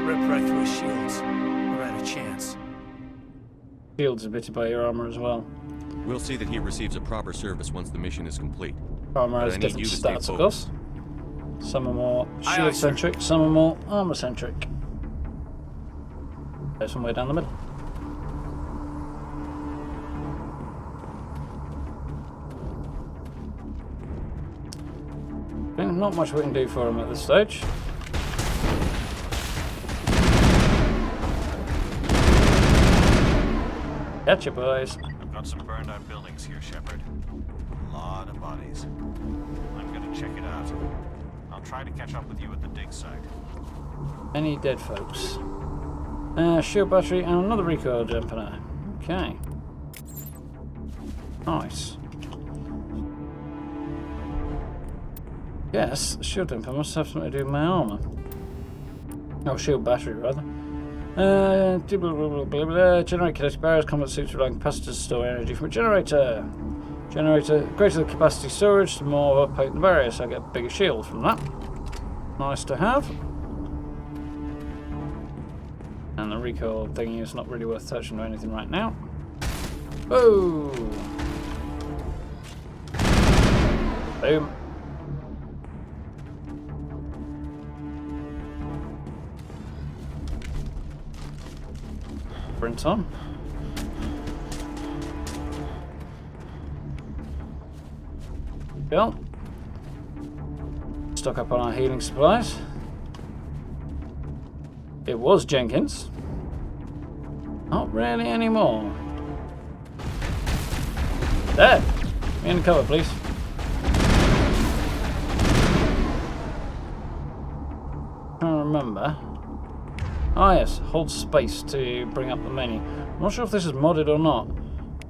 Rip right through his shields. We're out of chance. Shields are bitted by your armor as well. We'll see that he receives a proper service once the mission is complete. Armor has But I need different you to stay stats, of course. Some are more Aye, aye, shield-centric, some are more armor-centric. There's somewhere down the middle. Not much we can do for him at this stage. Gotcha, boys. I've got some burned out buildings here, Shepard. A lot of bodies. I'm gonna check it out. I'll try to catch up with you at the dig site. Any dead folks? Shield battery and another recoil jumper. Okay. Nice. Yes, shield jumper must have something to do with my armor. Oh, shield battery rather. Generate kinetic barriers, combat suits relying capacitors to store energy from a generator. Generator, greater the capacity storage, the more potent the barrier, so I get a bigger shield from that. Nice to have. And the recoil thingy is not really worth touching or anything right now. Whoa! Boom. Sprint on. Go. Stock up on our healing supplies. It was Jenkins. Not really anymore. There! Me in cover, please. Trying to remember. Ah yes, hold space to bring up the menu. I'm not sure if this is modded or not.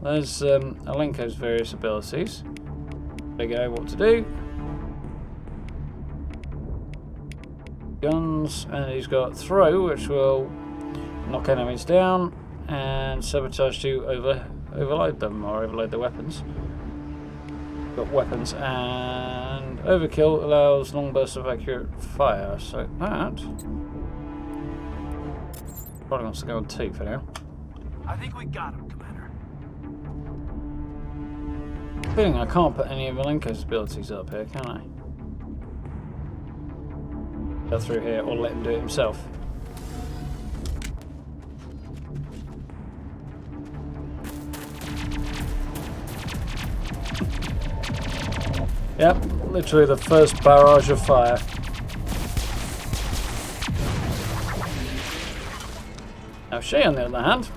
There's Alenko's various abilities. There you go, what to do. Guns, and he's got throw, which will knock enemies down, and sabotage to overload them, or overload the weapons. Got weapons, and overkill allows long bursts of accurate fire, so that probably wants to go on 2 for now. I think we got him, Commander. Feeling I can't put any of Malenko's abilities up here, can I? Go through here, or let him do it himself. Yep, literally the first barrage of fire. Now she, on the other hand,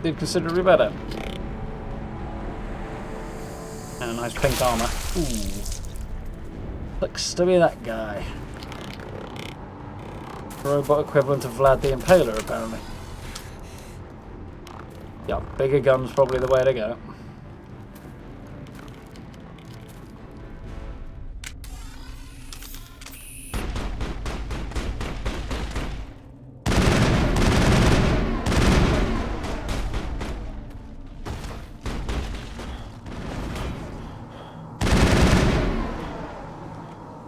did considerably better. And a nice pink armour. Ooh. Looks to be that guy. Robot equivalent of Vlad the Impaler, apparently. Yeah, bigger guns probably the way to go.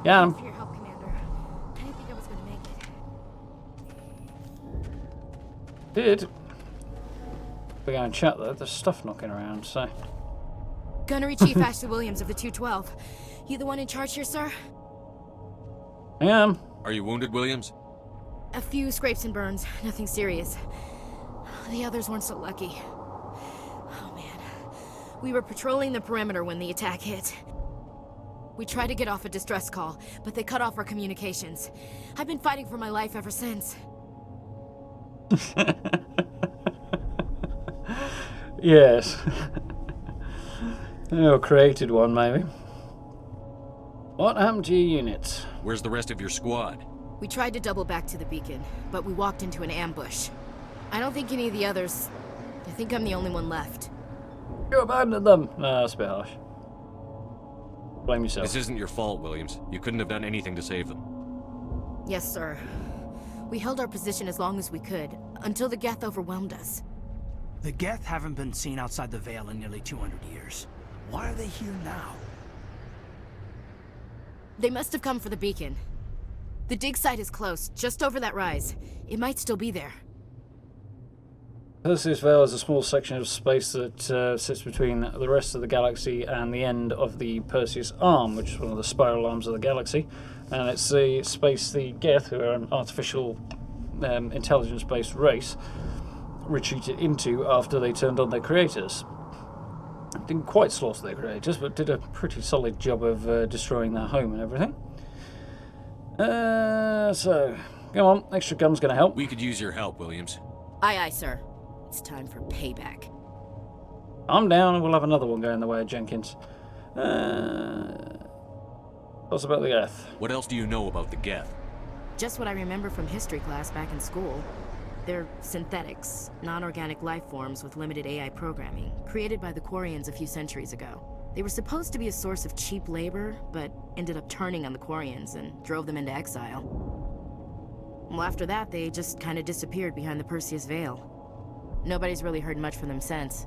Got him. For your help, Commander. I didn't think I was going to make it. Did. We're going to chat though. There's stuff knocking around, so. Gunnery Chief Ashley Williams of the 212. You the one in charge here, sir? I am. Are you wounded, Williams? A few scrapes and burns. Nothing serious. The others weren't so lucky. Oh, man. We were patrolling the perimeter when the attack hit. We tried to get off a distress call, but they cut off our communications. I've been fighting for my life ever since. Yes. Oh, created one, maybe. What happened to your unit? Where's the rest of your squad? We tried to double back to the beacon, but we walked into an ambush. I don't think any of the others... I think I'm the only one left. You abandoned them! No, that's a bit harsh. Blame yourself. This isn't your fault, Williams. You couldn't have done anything to save them. Yes, sir. We held our position as long as we could, until the Geth overwhelmed us. The Geth haven't been seen outside the Veil in nearly 200 years. Why are they here now? They must have come for the beacon. The dig site is close, just over that rise. It might still be there. Perseus Veil is a small section of space that sits between the rest of the galaxy and the end of the Perseus Arm, which is one of the spiral arms of the galaxy. And it's the space the Geth, who are an artificial intelligence-based race, retreated into after they turned on their creators. Didn't quite slaughter their creators, but did a pretty solid job of destroying their home and everything. So, go on, extra gun's gonna help. We could use your help, Williams. Aye, aye, sir. It's time for payback. I'm down and we'll have another one going the way of Jenkins. What's about the Geth? What else do you know about the Geth? Just what I remember from history class back in school. They're synthetics, non-organic life forms with limited AI programming, created by the Quarians a few centuries ago. They were supposed to be a source of cheap labor, but ended up turning on the Quarians and drove them into exile. Well, after that, they just kind of disappeared behind the Perseus Veil. Nobody's really heard much from them since.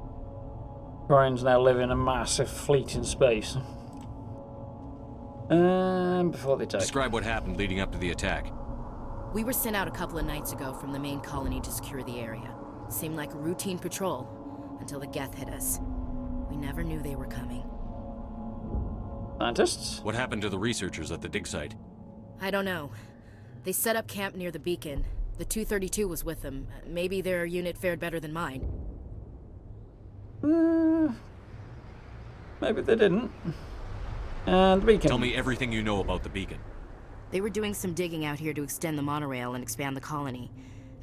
Quarians now live in a massive fleet in space. Before they attack. Describe what happened leading up to the attack. We were sent out a couple of nights ago from the main colony to secure the area. Seemed like a routine patrol, until the Geth hit us. We never knew they were coming. Scientists? What happened to the researchers at the dig site? I don't know. They set up camp near the beacon. The 232 was with them. Maybe their unit fared better than mine. Maybe they didn't. And the beacon. Tell me everything you know about the beacon. They were doing some digging out here to extend the monorail and expand the colony.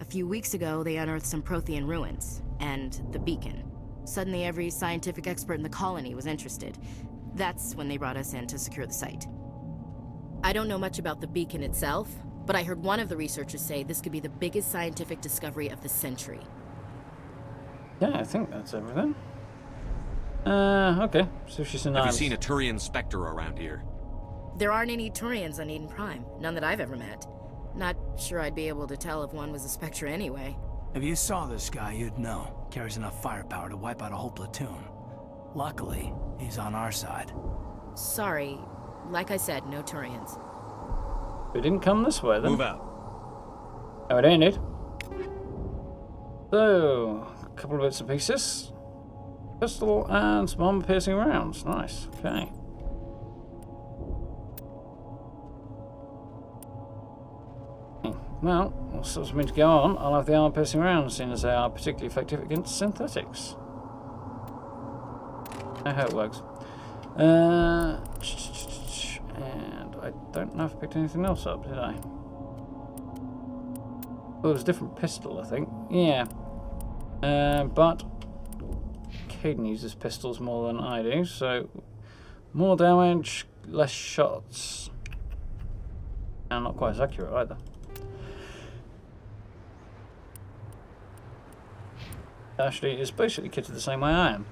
A few weeks ago, they unearthed some Prothean ruins, and the beacon. Suddenly, every scientific expert in the colony was interested. That's when they brought us in to secure the site. I don't know much about the beacon itself, but I heard one of the researchers say this could be the biggest scientific discovery of the century. Yeah, I think that's everything. Okay. So she's Have you seen a Turian Spectre around here? There aren't any Turians on Eden Prime. None that I've ever met. Not sure I'd be able to tell if one was a Spectre anyway. If you saw this guy, you'd know. Carries enough firepower to wipe out a whole platoon. Luckily, he's on our side. Sorry. Like I said, no Turians. We didn't come this way, then. Move out. Oh, it ain't it. So, a couple of bits and pieces. Pistol and some armor-piercing rounds. Nice. Okay. Well, what's supposed to mean to go on? I'll have the armor-piercing rounds, seeing as they are particularly effective against synthetics. I hope it works. And I don't know if I picked anything else up, did I? Well, it was a different pistol, I think. Yeah. But Caden uses pistols more than I do, so more damage, less shots. And not quite as accurate either. Ashley is basically kitted the same way I am.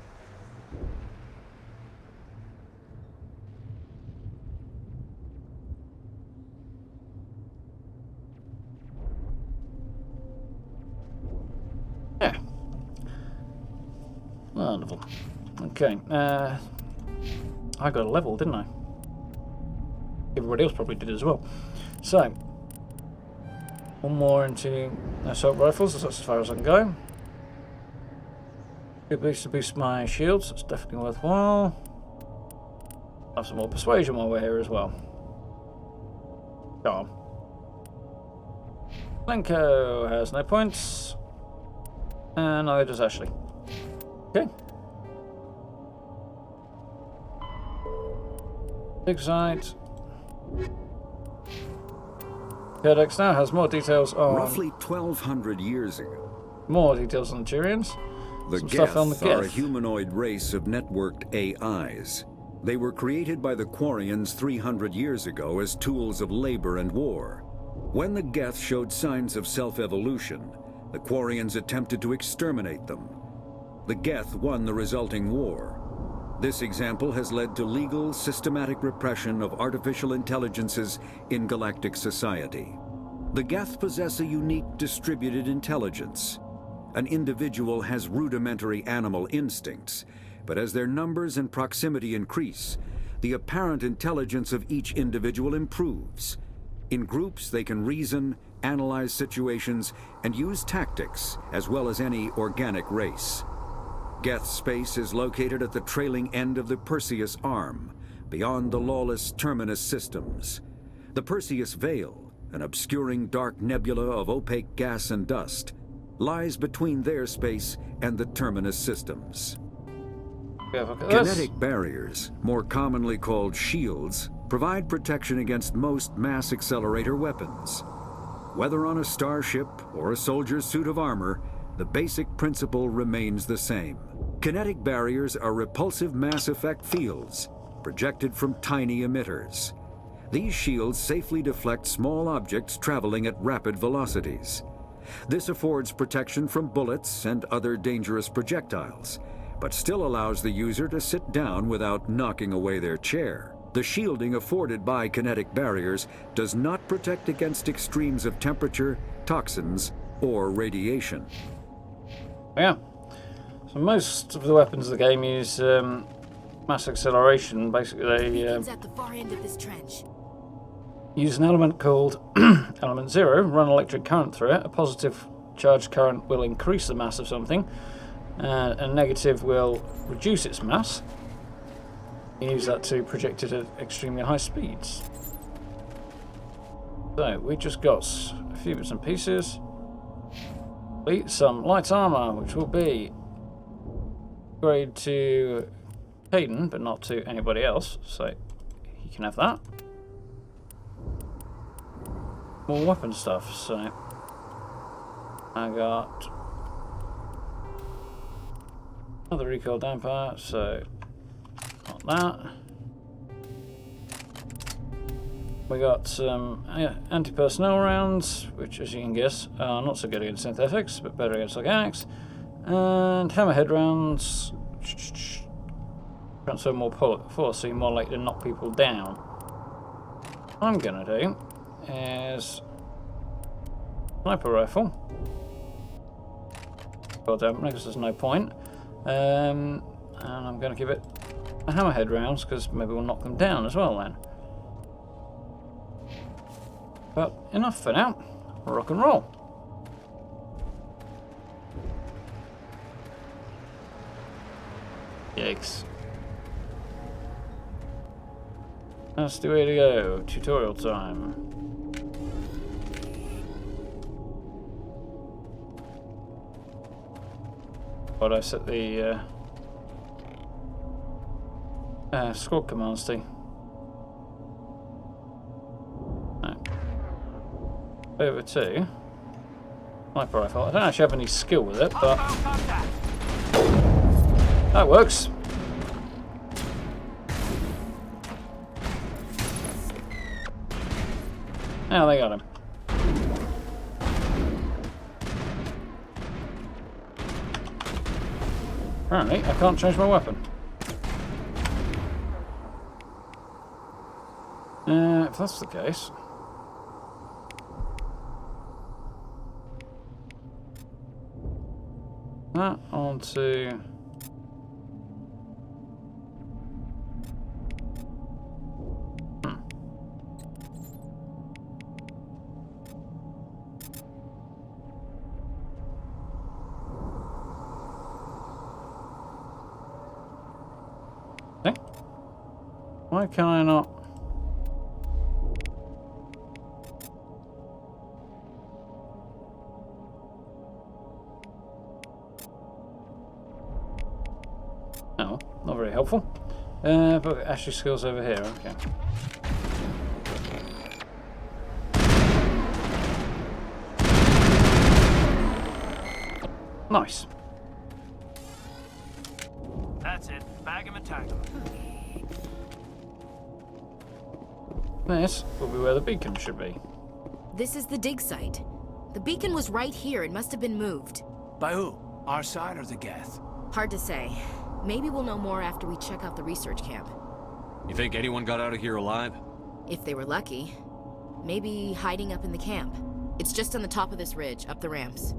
Yeah. Wonderful. Okay. I got a level, didn't I? everybody else probably did as well. So, one more into assault rifles, that's as far as I can go. Good boost to boost my shields, that's definitely worthwhile. Have some more persuasion while we're here as well. Charm. Lenko has no points. And neither does Ashley. Okay. Big site. Codex now has more details on... Roughly 1,200 years ago. More details on the Turians. The Some stuff on the Geth are a Geth. humanoid race of networked AIs. They were created by the Quarians 300 years ago as tools of labor and war. When the Geth showed signs of self-evolution, the Quarians attempted to exterminate them. The Geth won the resulting war. This example has led to legal, systematic repression of artificial intelligences in galactic society. The Geth possess a unique distributed intelligence. An individual has rudimentary animal instincts, but as their numbers and proximity increase, the apparent intelligence of each individual improves. In groups, they can reason, analyze situations, and use tactics, as well as any organic race. Geth space is located at the trailing end of the Perseus Arm, beyond the lawless Terminus systems. The Perseus Veil, an obscuring dark nebula of opaque gas and dust, lies between their space and the Terminus systems. Kinetic barriers, more commonly called shields, provide protection against most mass accelerator weapons. Whether on a starship or a soldier's suit of armor, the basic principle remains the same. Kinetic barriers are repulsive mass effect fields, projected from tiny emitters. These shields safely deflect small objects traveling at rapid velocities. This affords protection from bullets and other dangerous projectiles, but still allows the user to sit down without knocking away their chair. The shielding afforded by kinetic barriers does not protect against extremes of temperature, toxins, or radiation. Yeah. So most of the weapons of the game use mass acceleration. Basically, they at the far end of this trench. use an element called element 0, run electric current through it. A positive charge current will increase the mass of something, and a negative will reduce its mass. You use that to project it at extremely high speeds. So, we just got a few bits and pieces. Some light armor, which will be upgrade to Hayden, but not to anybody else, so he can have that. More weapon stuff, so I got another recoil damper, so got that. We got some anti-personnel rounds, which, as you can guess, are not so good against synthetics, but better against organics. And hammerhead rounds transfer more force, so you're more likely to knock people down. What I'm gonna do is sniper rifle. God damn, because there's no point. And I'm gonna give it a hammerhead rounds because maybe we'll knock them down as well then. But enough for now. Rock and roll. Yikes. That's the way to go. Tutorial time. What I set the squad commands to. Over to sniper rifle. I don't actually have any skill with it, but that works. Now they got him. Apparently, I can't change my weapon. If that's the case. That onto Why can I not? Oh, not very helpful. But Ashley skills over here, okay. Nice. That's it. Bag him and tag him. This will be where the beacon should be. This is the dig site. The beacon was right here. It must have been moved. By who? Our side or the Geth? Hard to say. Maybe we'll know more after we check out the research camp. You think anyone got out of here alive? If they were lucky. Maybe hiding up in the camp. It's just on the top of this ridge, up the ramps.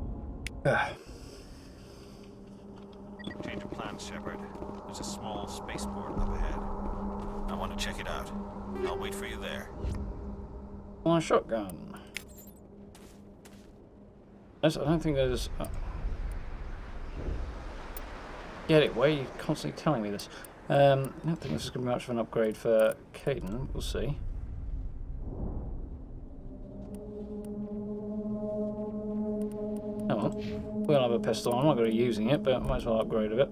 Change of plans, Shepard. There's a small spaceport up ahead. I want to check it out. I'll wait for you there. On a shotgun. I don't think there's... Get it? Why are you constantly telling me this? I don't think this is going to be much of an upgrade for Caden. We'll see. Oh well. We'll have a pistol. I'm not going to be using it, but I might as well upgrade a bit.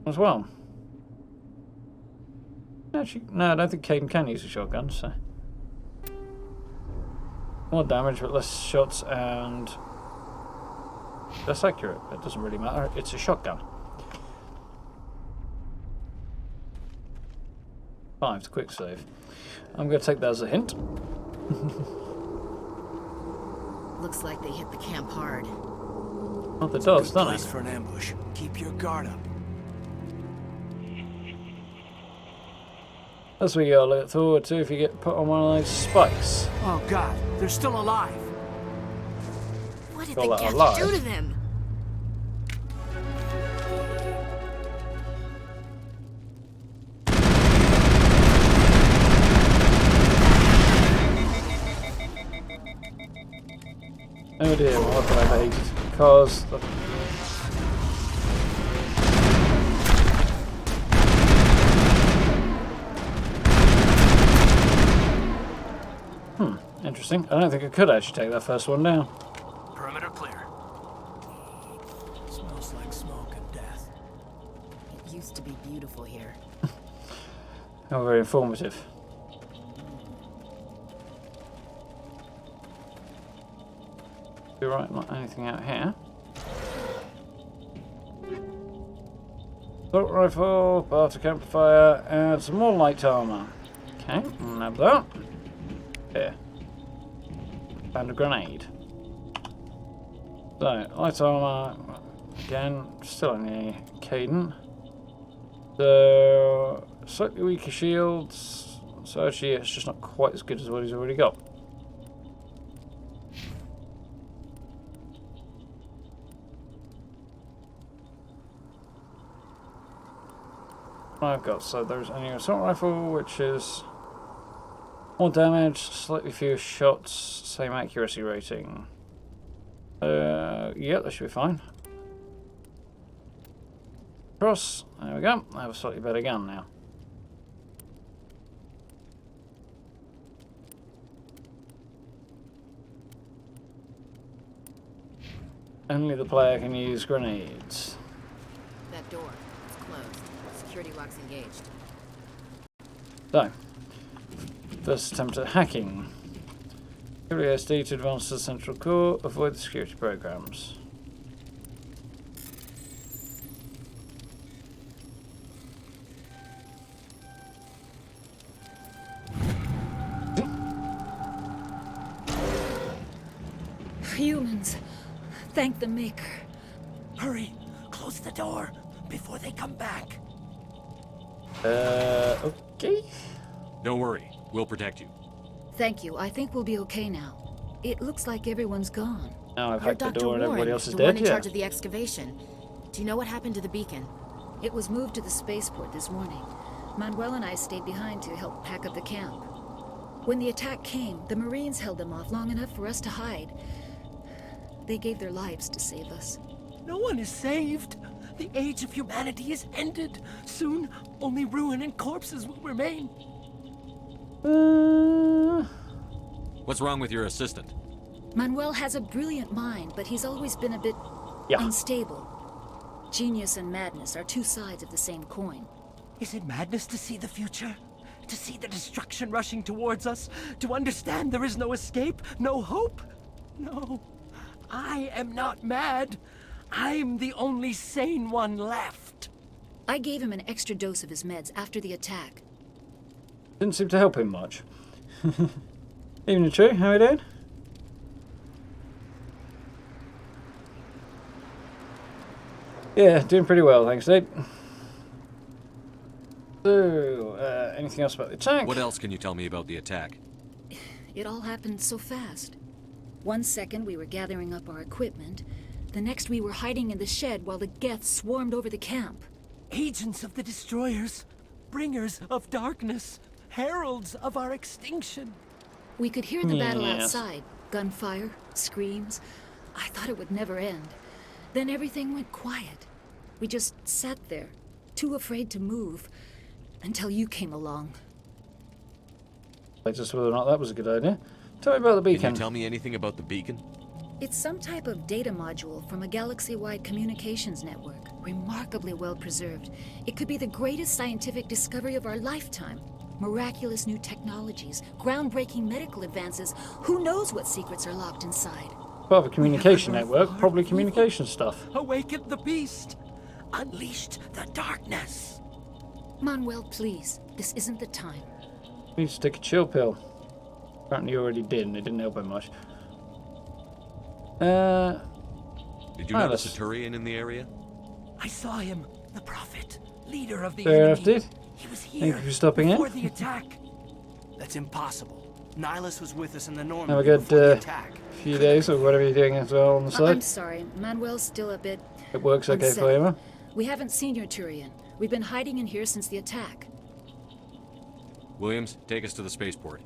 As well. Actually, no, I don't think Caden can use a shotgun, so... More damage, but less shots and... less accurate. It doesn't really matter. It's a shotgun. 5 to quick save. I'm going to take that as a hint. Looks like they hit the camp hard. Well, it does, doesn't it? For an ambush. Keep your guard up. That's what you gotta look forward to if you get put on one of those spikes. Oh God, they're still alive. What did Call the that Geth alive. do to them? Oh dear, what have I hated? Because the... Interesting. I don't think I could actually take that first one down. Perimeter clear. Smells like smoke and death. It used to be beautiful here. Oh, very informative. You're right, not anything out here. Assault rifle, Bartek amplifier, and some more light armor. Okay, nab that. Here. And a grenade. So, light armor, again, still only Caden. So, slightly weaker shields. So actually, it's just not quite as good as what he's already got. I've got, so there's only an assault rifle, which is more damage, slightly fewer shots, same accuracy rating. Yeah, that should be fine. Cross, there we go. I have a slightly better gun now. Only the player can use grenades. That door, it's closed. Security lock's engaged. So, first attempt at hacking. WSD to advance to the central core, avoid the security programs. Humans, thank the Maker. Hurry, close the door before they come back. Okay. Don't worry, we'll protect you. Thank you. I think we'll be okay now. It looks like everyone's gone. Now I've You're hacked the Dr. door and everybody Warren, else is the dead, one in yeah. charge of the excavation. Do you know what happened to the beacon? It was moved to the spaceport this morning. Manuel and I stayed behind to help pack up the camp. When the attack came, the Marines held them off long enough for us to hide. They gave their lives to save us. No one is saved. The age of humanity is ended. Soon, only ruin and corpses will remain. What's wrong with your assistant? Manuel has a brilliant mind, but he's always been a bit unstable. Genius and madness are two sides of the same coin. Is it madness to see the future? To see the destruction rushing towards us? To understand there is no escape? No hope? No. I am not mad. I'm the only sane one left. I gave him an extra dose of his meds after the attack. Didn't seem to help him much. Evening, True. How are you doing? Yeah, doing pretty well, thanks, Nate. So, anything else about the attack? What else can you tell me about the attack? It all happened so fast. 1 second we were gathering up our equipment. The next we were hiding in the shed while the Geth swarmed over the camp. Agents of the destroyers, bringers of darkness, heralds of our extinction. We could hear the battle outside. Gunfire, screams. I thought it would never end. Then everything went quiet. We just sat there, too afraid to move, until you came along. I just whether or not that was a good idea. Tell me about the beacon. Can you tell me anything about the beacon? It's some type of data module from a galaxy-wide communications network. Remarkably well preserved. It could be the greatest scientific discovery of our lifetime. Miraculous new technologies, groundbreaking medical advances. Who knows what secrets are locked inside? Part of a communication network, probably communication stuff. Awakened the beast. Unleashed the darkness. Manuel, please. This isn't the time. You need to take a chill pill. Apparently you already did, and it didn't help him much. Did you notice a Turian in the area? I saw him. The prophet. Leader of the Darth enemy. did. He was Thank here you for stopping in. before the attack. That's impossible. Nihilus was with us in the Normandy Have a good before the attack. few days or whatever you're doing as well on the side. I'm sorry. Manuel's still a bit... It works okay unsettled. for you, huh? We haven't seen your Turian. We've been hiding in here since the attack. Williams, take us to the spaceport.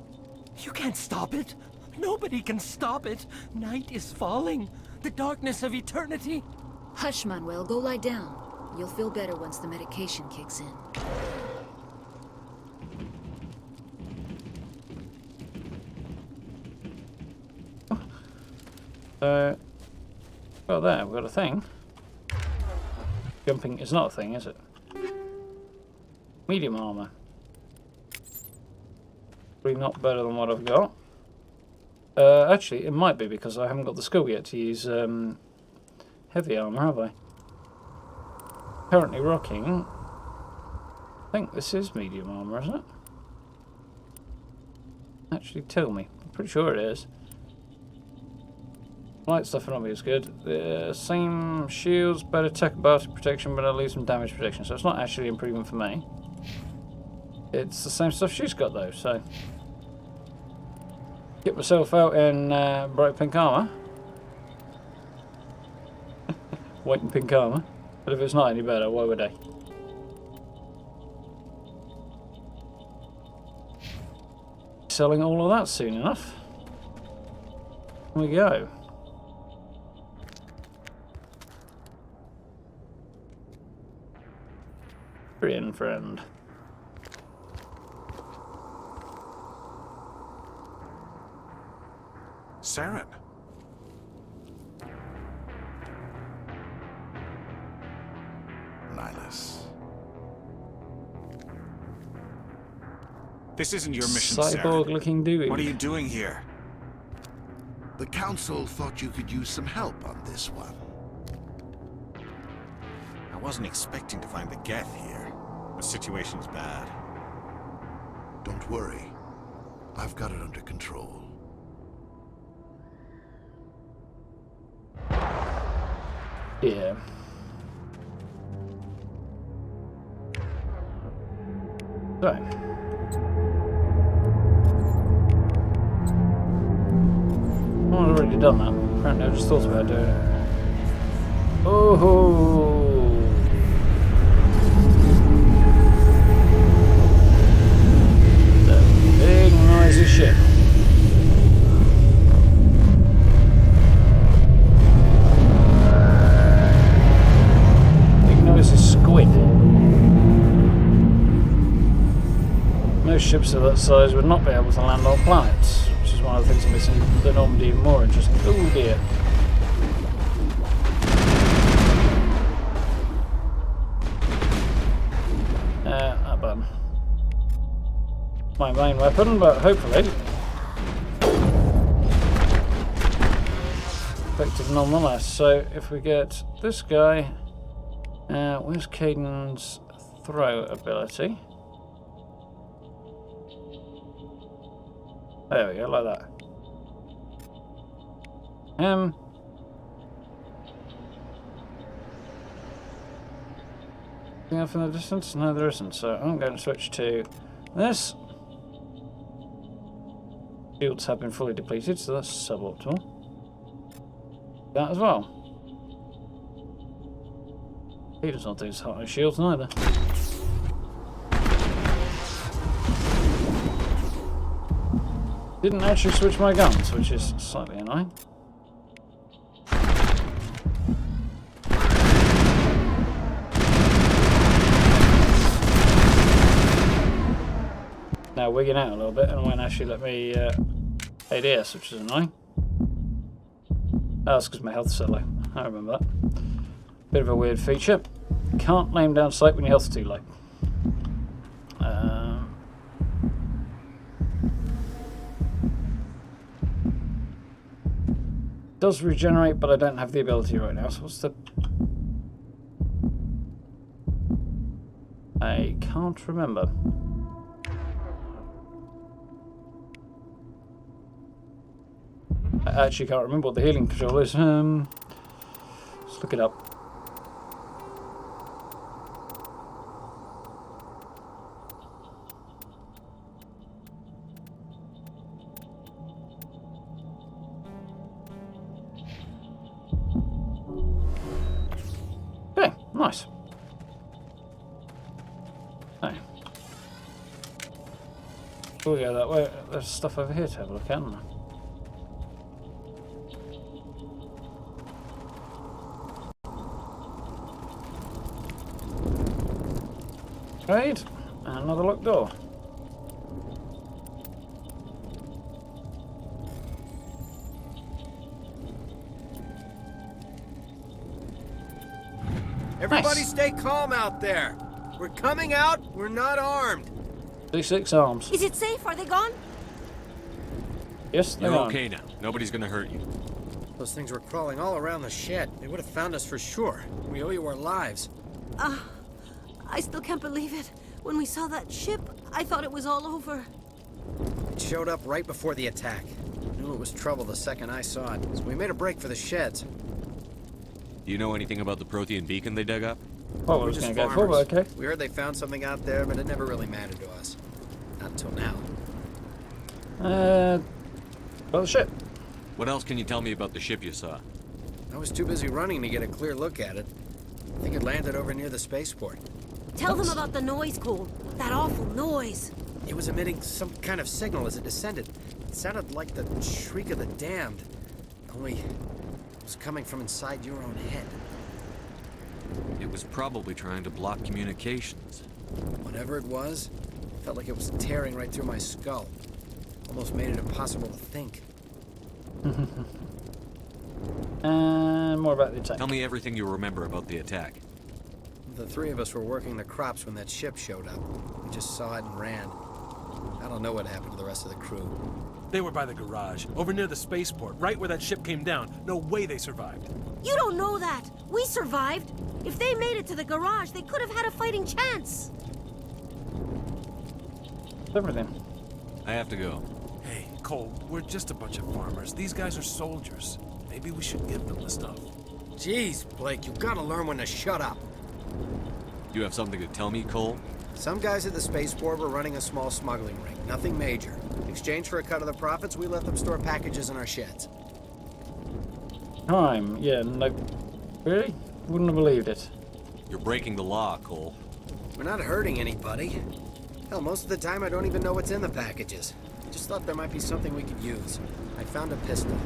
You can't stop it. Nobody can stop it. Night is falling. The darkness of eternity. Hush, Manuel. Go lie down. You'll feel better once the medication kicks in. Well, there, we've got a thing. Jumping is not a thing, is it? Medium armor. Probably not better than what I've got. Actually, it might be because I haven't got the skill yet to use heavy armor, have I? Currently rocking. I think this is medium armor, isn't it? Actually, tell me. I'm pretty sure it is. Light stuff on me is good. Same shields, better tech bounty protection, but at least some damage protection. So it's not actually improvement for me. It's the same stuff she's got though, so. Get myself out in bright pink armor. White and pink armor. But if it's not any better, why would I? Selling all of that soon enough. Here we go. Friend. Saren. Nihilus. This isn't your mission, Cyborg-looking dude. What are you doing here? The Council thought you could use some help on this one. I wasn't expecting to find the Geth here. The situation's bad. Don't worry. I've got it under control. Yeah. So. Oh, I've already done that. Apparently I just thought about doing it. Oh! The big noisy ship. most ships of that size would not be able to land on planets, which is one of the things that makes the Normandy even more interesting. Oh dear. That button. My main weapon, but hopefully effective nonetheless. So if we get this guy, where's Caden's throw ability? There we go, like that. Anything else in the distance? No, there isn't. So I'm going to switch to this. Shields have been fully depleted, so that's suboptimal. That as well. He does not do his hot shields neither. Didn't actually switch my guns, which is slightly annoying. Now wigging out a little bit and won't actually let me ADS, which is annoying. Oh, that's because my health's so low. I remember that. Bit of a weird feature. Can't lay him down sight when your health's too low. Does regenerate, but I don't have the ability right now. So what's the... I can't remember. I actually can't remember what the healing control is. Let's look it up. Okay, nice. Hey. We'll go that way. There's stuff over here to have a look at, isn't there? Right, and another locked door. Everybody Nice. stay calm out there. We're coming out, we're not armed. D6 arms. Is it safe? Are they gone? Yes, they You're are. okay now. Nobody's gonna hurt you. Those things were crawling all around the shed. They would have found us for sure. We owe you our lives. I still can't believe it. When we saw that ship, I thought it was all over. It showed up right before the attack. Knew it was trouble the second I saw it, so we made a break for the sheds. Do you know anything about the Prothean beacon they dug up? Oh, I was going to go for, but okay. We heard they found something out there, but it never really mattered to us. Not until now. Well, the ship. What else can you tell me about the ship you saw? I was too busy running to get a clear look at it. I think it landed over near the spaceport. Tell them about the noise, Cole. That awful noise. It was emitting some kind of signal as it descended. It sounded like the shriek of the damned. Only it was coming from inside your own head. It was probably trying to block communications. Whatever it was, felt like it was tearing right through my skull. Almost made it impossible to think. And more about the attack. Tell me everything you remember about the attack. The three of us were working the crops when that ship showed up. We just saw it and ran. I don't know what happened to the rest of the crew. They were by the garage, over near the spaceport, right where that ship came down. No way they survived. You don't know that. We survived. If they made it to the garage, they could have had a fighting chance. Everything. I have to go. Hey, Cole, we're just a bunch of farmers. These guys are soldiers. Maybe we should give them the stuff. Jeez, Blake, you gotta learn when to shut up. You have something to tell me, Cole? Some guys at the spaceport were running a small smuggling ring. Nothing major. In exchange for a cut of the profits, we let them store packages in our sheds. Time. Yeah, no. Really? Wouldn't have believed it. You're breaking the law, Cole. We're not hurting anybody. Hell, most of the time I don't even know what's in the packages. I just thought there might be something we could use. I found a pistol.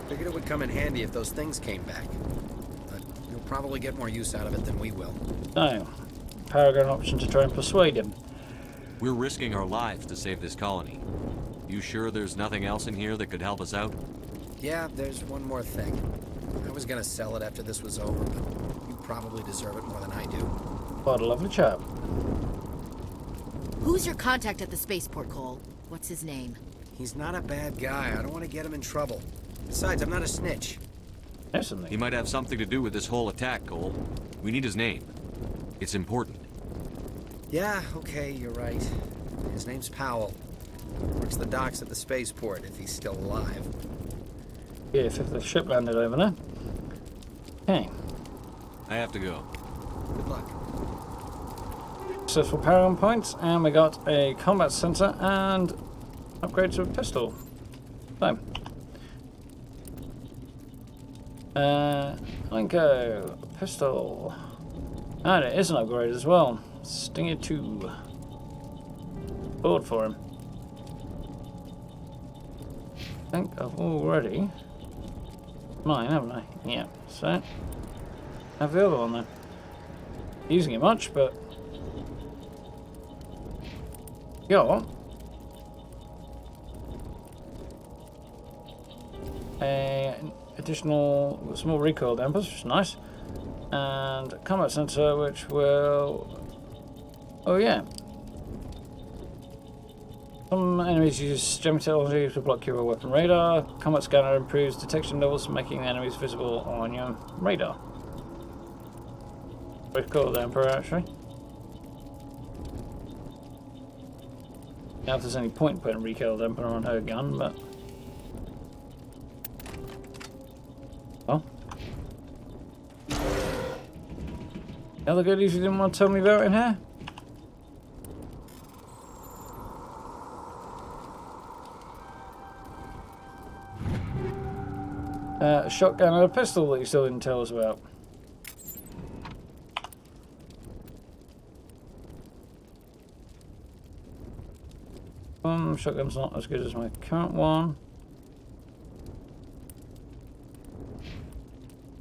Figured it would come in handy if those things came back. But you'll probably get more use out of it than we will. No. Paragon option to try and persuade him. We're risking our lives to save this colony. You sure there's nothing else in here that could help us out? Yeah, there's one more thing. I was gonna sell it after this was over, but you probably deserve it more than I do. What a lovely chap. Who's your contact at the spaceport, Cole? What's his name? He's not a bad guy. I don't want to get him in trouble. Besides, I'm not a snitch. Definitely. He might have something to do with this whole attack, Cole. We need his name. It's important. Yeah, okay, you're right. His name's Powell. Works the docks at the spaceport, if he's still alive. Yeah, if the ship landed over there. Okay. I have to go. Good luck. Successful power on points, and we got a combat center and upgrade to a pistol. So. Linko, pistol. And it is an upgrade as well. Stinger 2. Board for him. I think I've already mine, haven't I? Yeah, so have the other one then. Using it much, but got a additional small recoil dampers, which is nice, and a combat sensor, which will, oh yeah, some enemies use jamming technology to block your weapon radar. Combat scanner improves detection levels, making enemies visible on your radar. Recoil damper, actually. Now if there's any point putting recoil damper on her gun, but well. The other goodies you didn't want to tell me about in here? A shotgun and a pistol that you still didn't tell us about. Shotgun's not as good as my current one.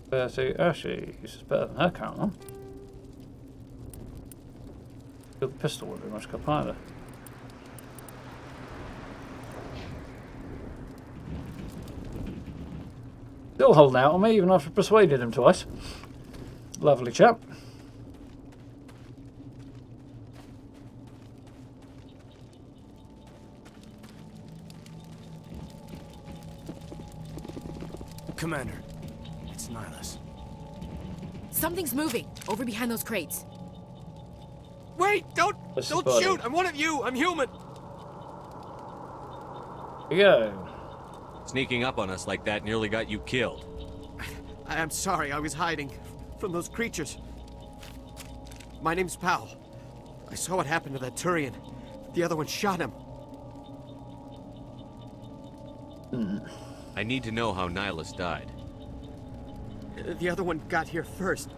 30, actually, this is better than her current one. The pistol wouldn't be much good either. Still holding out on me, even after I persuaded him twice. Lovely chap. Commander, it's Nihilus. Something's moving over behind those crates. Wait! Don't buddy. shoot! I'm one of you! I'm human! Here you go. Sneaking up on us like that nearly got you killed. I'm sorry, I was hiding from those creatures. My name's Powell. I saw what happened to that Turian. The other one shot him. I need to know how Nihilus died. The other one got here first.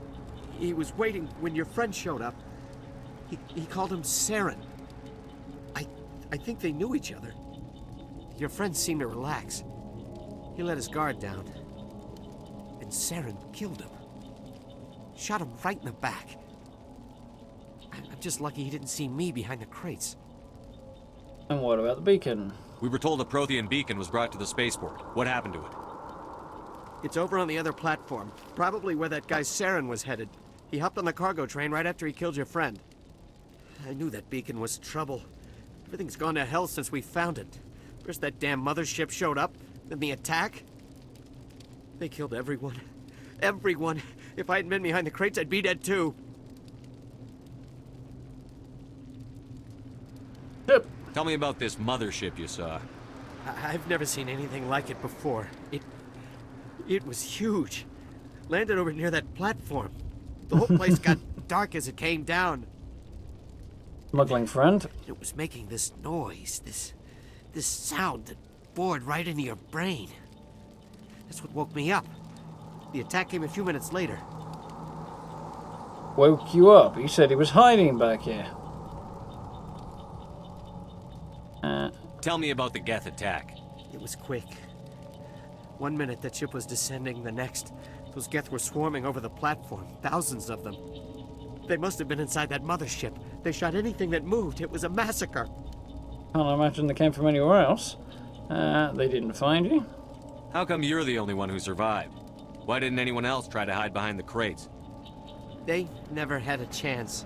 He was waiting when your friend showed up. He called him Saren. I think they knew each other. Your friend seemed to relax. He let his guard down. And Saren killed him. Shot him right in the back. I'm just lucky he didn't see me behind the crates. And what about the beacon? We were told the Prothean beacon was brought to the spaceport. What happened to it? It's over on the other platform. Probably where that guy Saren was headed. He hopped on the cargo train right after he killed your friend. I knew that beacon was trouble. Everything's gone to hell since we found it. First that damn mothership showed up, then the attack. They killed everyone. Everyone. If I hadn't been behind the crates, I'd be dead too. Yep. Tell me about this mothership you saw. I've never seen anything like it before. It was huge. Landed over near that platform. The whole place got dark as it came down. Smuggling friend. It was making this noise, this sound that bored right into your brain. That's what woke me up. The attack came a few minutes later. Woke you up? He said he was hiding back here. Tell me about the Geth attack. It was quick. 1 minute that ship was descending, the next, those Geth were swarming over the platform. Thousands of them. They must have been inside that mothership. They shot anything that moved. It was a massacre. Can't imagine they came from anywhere else. They didn't find you. How come you're the only one who survived? Why didn't anyone else try to hide behind the crates? They never had a chance.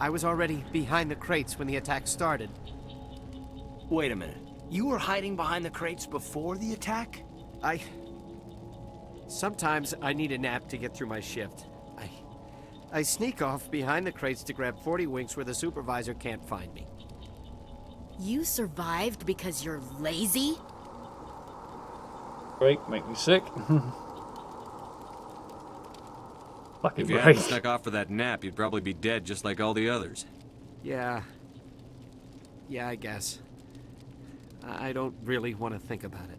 I was already behind the crates when the attack started. Wait a minute. You were hiding behind the crates before the attack? Sometimes I need a nap to get through my shift. I sneak off behind the crates to grab 40 winks where the supervisor can't find me. You survived because you're lazy? Break, make me sick. If you hadn't snuck off for that nap, you'd probably be dead just like all the others. Yeah, I guess. I don't really want to think about it.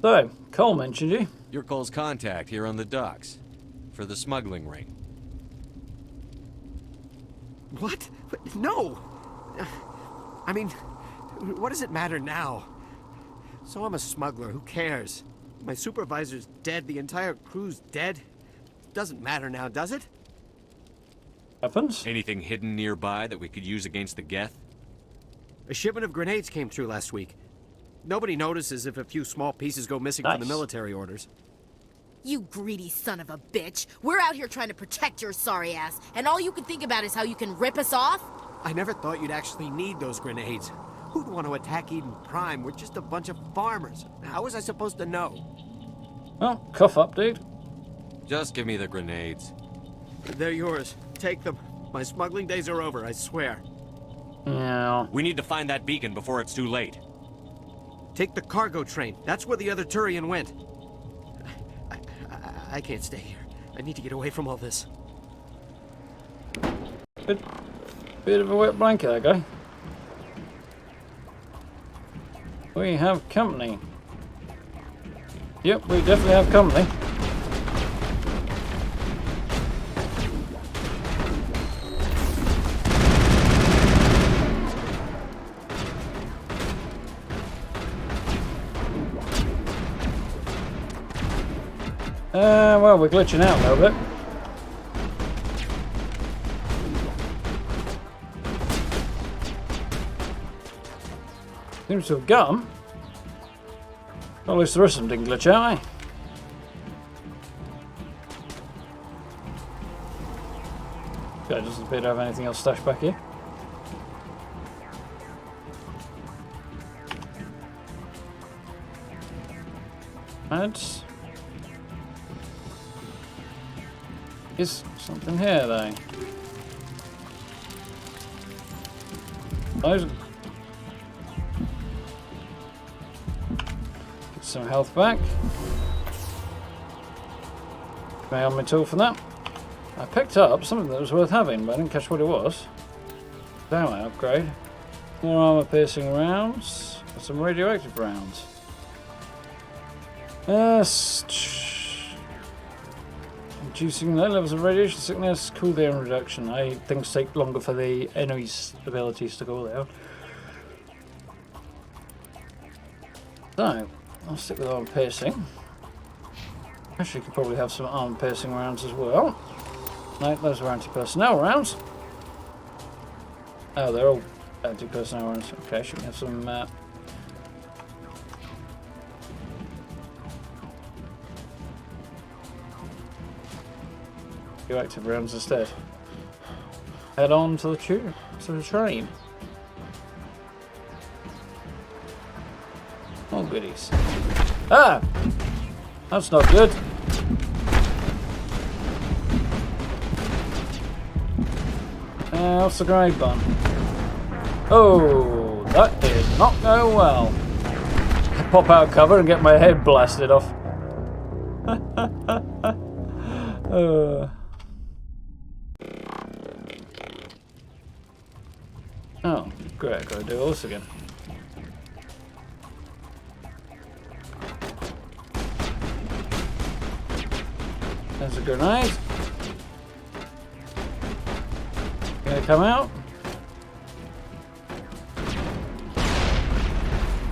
So, Cole mentioned you. You're Cole's contact here on the docks. For the smuggling ring. What? No! I mean, what does it matter now? So I'm a smuggler, who cares? My supervisor's dead, the entire crew's dead. Doesn't matter now, does it? Happens. Anything hidden nearby that we could use against the Geth? A shipment of grenades came through last week. Nobody notices if a few small pieces go missing from the military orders. You greedy son of a bitch. We're out here trying to protect your sorry ass, and all you can think about is how you can rip us off? I never thought you'd actually need those grenades. Who'd want to attack Eden Prime? We're just a bunch of farmers. How was I supposed to know? Well, cough up, dude. Just give me the grenades. They're yours. Take them. My smuggling days are over, I swear. Yeah. We need to find that beacon before it's too late. Take the cargo train. That's where the other Turian went. I can't stay here. I need to get away from all this. Bit of a wet blanket, that guy. We have company. Yep, we definitely have company. Well, we're glitching out a little bit. Seems to have gone. Well, at least the rest of them didn't glitch out, eh? Okay, doesn't appear to have anything else stashed back here. Ads. Is something here though? Those. Get some health back. May I have my tool for that? I picked up something that was worth having, but I didn't catch what it was. Now I upgrade. More armor piercing rounds. And some radioactive rounds. Reducing low levels of radiation sickness, cool down reduction. Things take longer for the enemy's abilities to cool down. So, I'll stick with armor piercing. Actually, could probably have some armor piercing rounds as well. No, those are anti-personnel rounds. Oh, they're all anti-personnel rounds. Okay, should we have some active rounds instead. Head on to the train. Oh goodies. Ah! That's not good. What's the grenade button? Oh, that did not go well. Pop out cover and get my head blasted off. Oh, great, I've got to do all this again. There's a grenade. Gonna come out?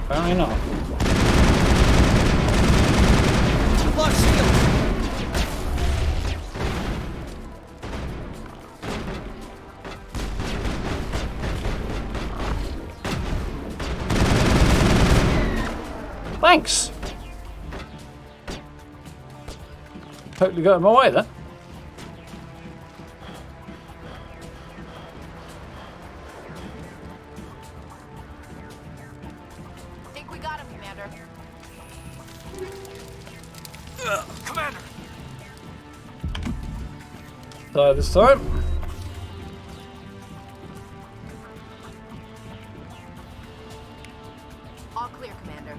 Apparently not. Lock shield! Thanks! Totally got in my way then. I think we got him, Commander. Commander! Die this time. All clear, Commander.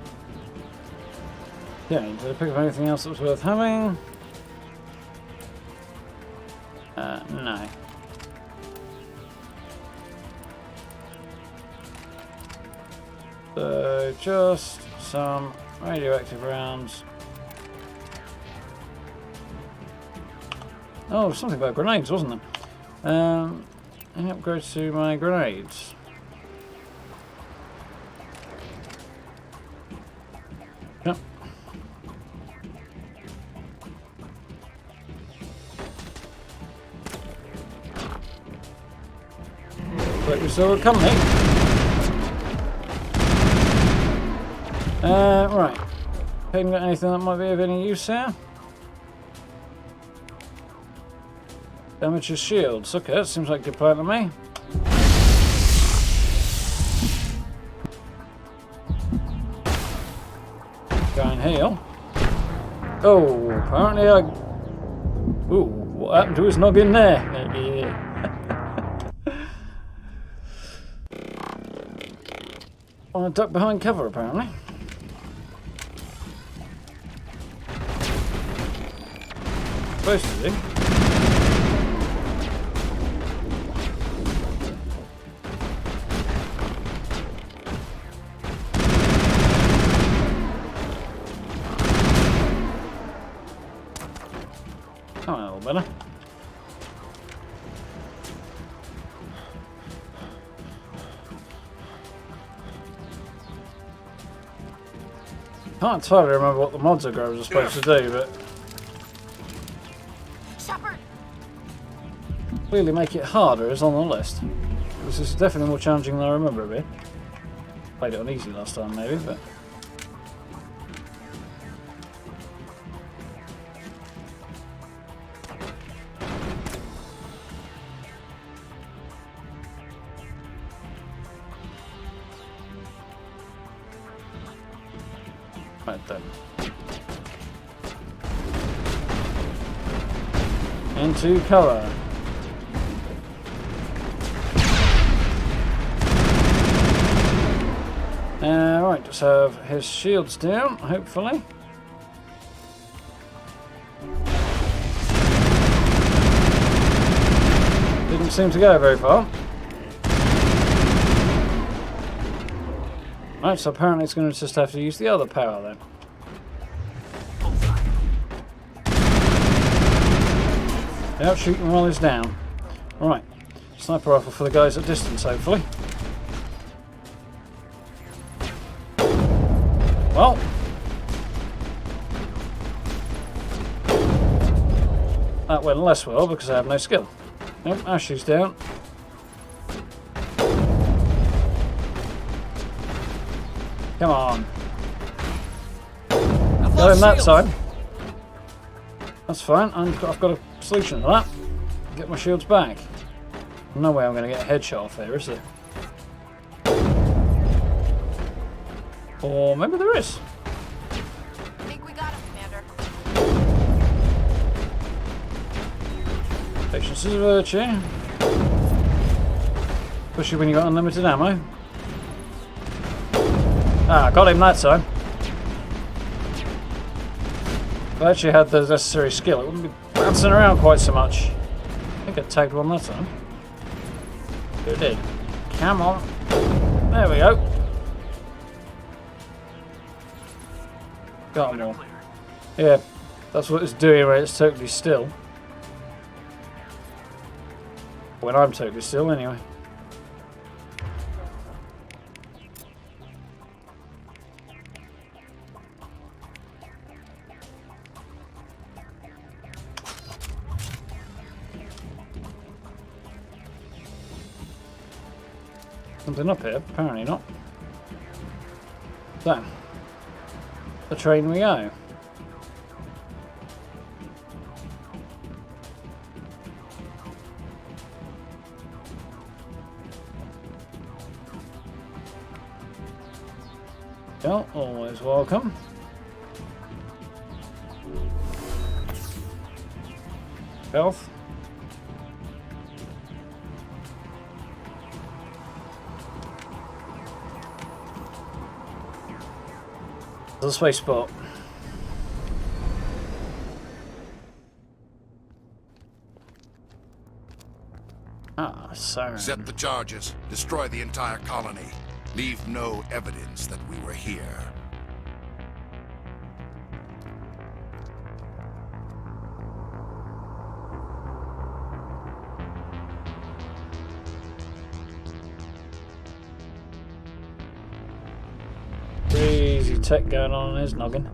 Yeah, did I pick up anything else that was worth having? No. So, just some radioactive rounds. Oh, something about grenades, wasn't there? Any upgrades to my grenades? Yep. Like we saw it coming. Right. Haven't got anything that might be of any use here. Damage your shields. Okay, that seems like a good plan to me. Go and heal. Oh, apparently I... Ooh, what happened to his noggin there? Want to duck behind cover, apparently. Supposed to do. Oh, a little better. Can't entirely remember what the mods are supposed to do, but clearly make it harder is on the list. This is definitely more challenging than I remember it being. Played it on easy last time, maybe, but. Right then. Into cover. Right, just have his shields down, hopefully. Didn't seem to go very far. Right, so apparently it's going to just have to use the other power then. Out shooting while he's down. Right, sniper rifle for the guys at distance, hopefully. Well, that went less well because I have no skill. Nope, Ashley's down. Come on. Got him that time. That's fine. I've got a solution to that. Get my shields back. No way I'm going to get a headshot off there, is there? Or maybe there is. I think we got him, Commander. Patience is a virtue. Especially when you got unlimited ammo. Ah, got him that time. If I actually had the necessary skill, it wouldn't be bouncing around quite so much. I think I tagged one that time. It did. Come on. There we go. Got them all. Yeah, that's what it's doing when it's totally still. When I'm totally still, anyway. Something up here? Apparently not. So. the train we go. Well, always welcome. Health. The space spot. Ah, sorry. Set the charges. Destroy the entire colony. Leave no evidence that we were here. Crazy tech going on in his noggin.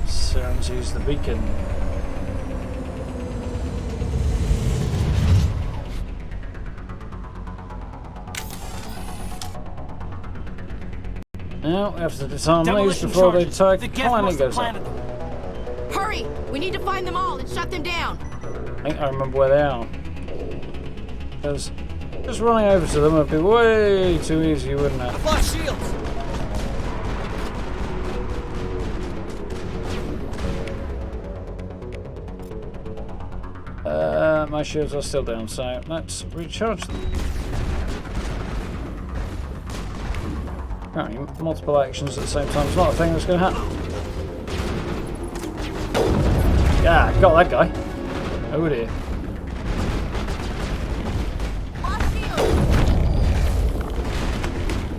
Sounds use the beacon. Now we have to disarm these before they attack. Finally goes up. Hurry! We need to find them all and shut them down. I think I remember where they are. Because just running over to them would be way too easy, wouldn't it? I've lost shields. My shields are still down, so let's recharge them. Apparently, multiple actions at the same time is not a thing that's going to happen. Yeah, got that guy. Oh dear.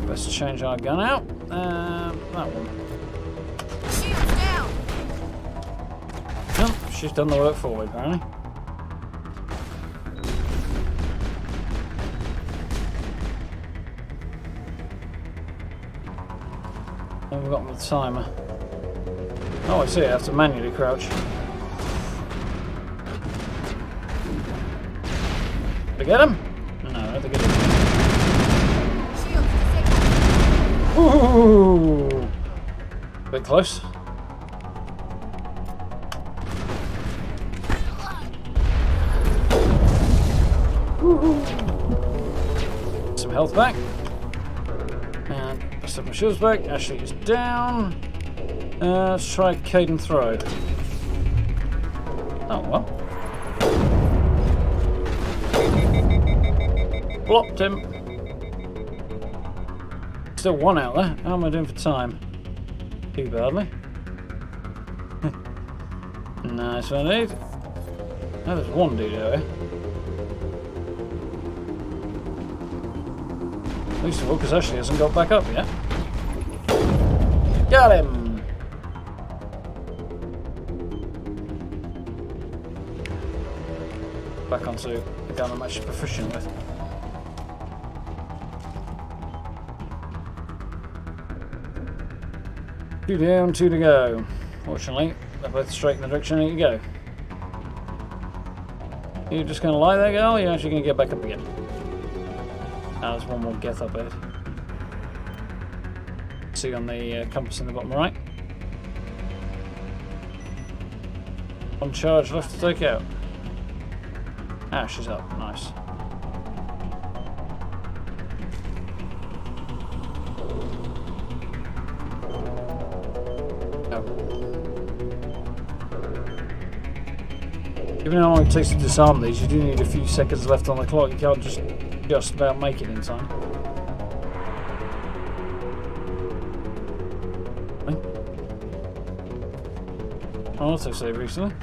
Let's change our gun out. That one. Shields down. Oh, she's done the work for me, apparently. And we've got the timer. Oh, I see. I have to manually crouch. Did I get him? No, I don't think I did. Ooh! A bit close. Some health back. And let's have my shields back. Ashley is down. Let's try Caden throw. Oh well. Blocked him. Still one out there. How am I doing for time? Too badly. Nice one, dude. Oh, there's one dude over here. Least of all, because Ashley hasn't got back up yet. Got him! Back onto the gun I'm actually proficient with. 2 down, 2 to go. Fortunately, they're both straight in the direction I need to go. You're just going to lie there, girl? You're actually going to get back up again. Now there's one more Geth up ahead. See on the compass in the bottom right. One charge left to take out. Ah, she's up. Nice. Even how long it takes to disarm these, you do need a few seconds left on the clock. You can't just about make it in time. Autosave recently.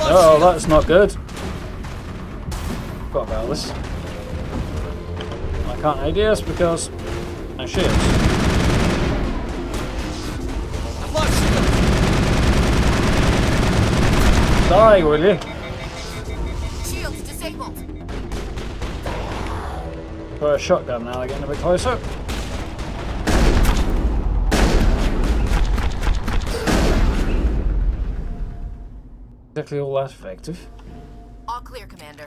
Oh, that's not good. Forgot about this. I can't ADS because no shields. Die, will you? Shields disabled. Try a shotgun now, they're getting a bit closer. exactly all that effective. All clear, Commander.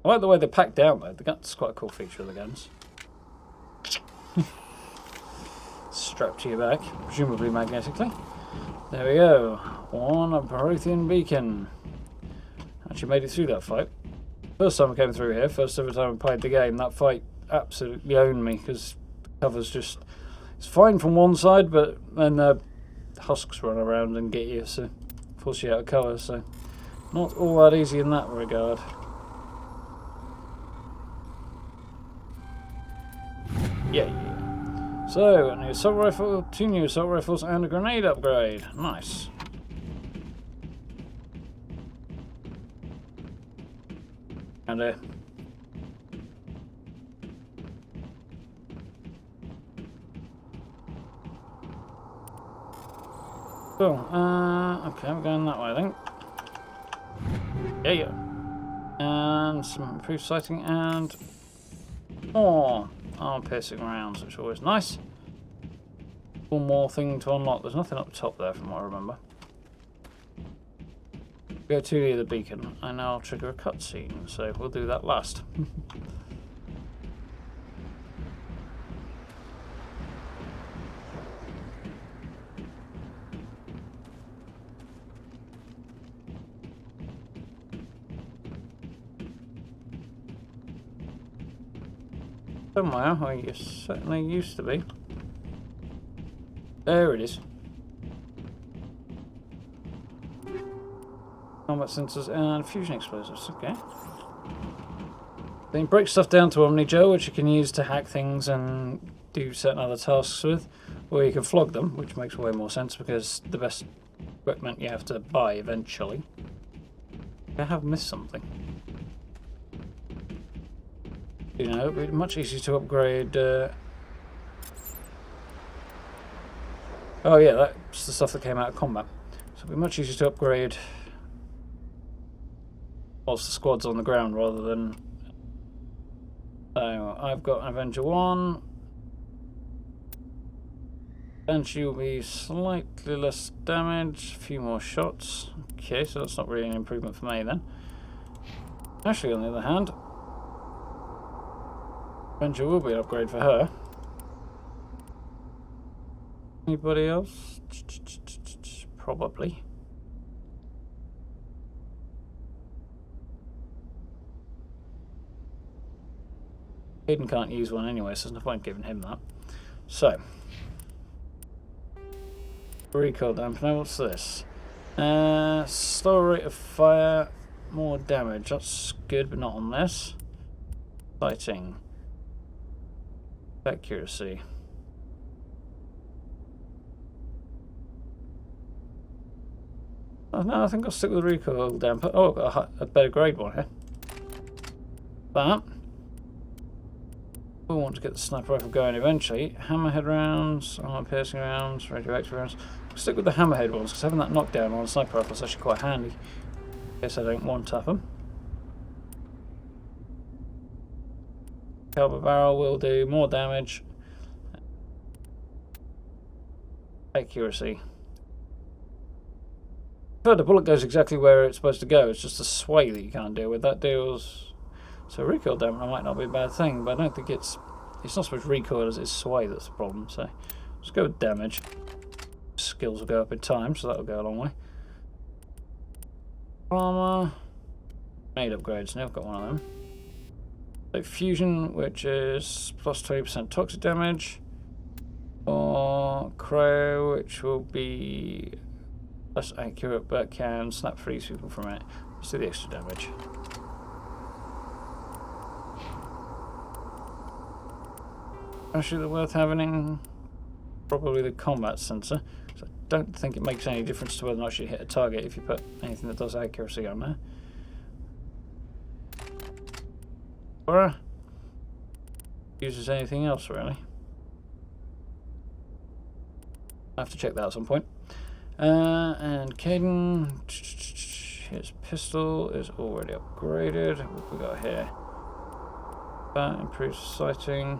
I like the way they're packed down though. That's quite a cool feature of the guns. Strapped to your back, presumably magnetically. There we go. On a Prothean beacon. Actually made it through that fight. First time I came through here, first ever time I played the game, that fight absolutely owned me because the cover's just... It's fine from one side, but then the husks run around and get you, so force you out of cover, so not all that easy in that regard. Yeah. So, a new assault rifle, 2 new assault rifles, and a grenade upgrade. Nice. And cool. Okay, we're going that way, I think. Yeah. And some improved sighting and more arm-piercing rounds, which is always nice. One more thing to unlock. There's nothing up top there from what I remember. Go too near the beacon, and I'll trigger a cutscene, so we'll do that last. Somewhere where you certainly used to be. There it is. Combat sensors and fusion explosives. Okay. Then you break stuff down to Omni-Gel, which you can use to hack things and do certain other tasks with, or you can flog them, which makes way more sense because the best equipment you have to buy eventually. I have missed something. You know, it'd be much easier to upgrade. Oh yeah, that's the stuff that came out of combat. So it'd be much easier to upgrade whilst the squad's on the ground rather than... So, I've got an Avenger 1. And she will be slightly less damage, a few more shots. Okay, so that's not really an improvement for me then. Ashley, on the other hand, Avenger will be an upgrade for her. Anybody else? Probably. Hayden can't use one anyway, so there's no point giving him that. So, recoil dampener, what's this? Slower rate of fire, more damage. That's good, but not on this. Sighting. Accuracy. Oh, no, I think I'll stick with the recoil damper. Oh, I've got a better grade one here. That. We'll want to get the sniper rifle going eventually. Hammerhead rounds, armor piercing rounds, radioactive rounds. We'll stick with the hammerhead ones because having that knockdown on a sniper rifle is actually quite handy. In case I don't one-tap them. Caliber barrel will do more damage. Accuracy. But the bullet goes exactly where it's supposed to go. It's just a sway that you can't deal with. That deals... So recoil dampener might not be a bad thing, but I don't think it's not so much recoil as it's sway that's the problem. So let's go with damage. Skills will go up in time, so that'll go a long way. Armor. Made upgrades. Now I've got one of them. So fusion, which is plus 20% toxic damage. Or cryo, which will be less accurate but can snap freeze people from it. Let's do the extra damage. Actually, they're worth having. Probably the combat sensor. So I don't think it makes any difference to whether or not you hit a target if you put anything that does accuracy on there. Or uses anything else really. I have to check that at some point. And Caden, his pistol is already upgraded. What have we got here? That improves sighting.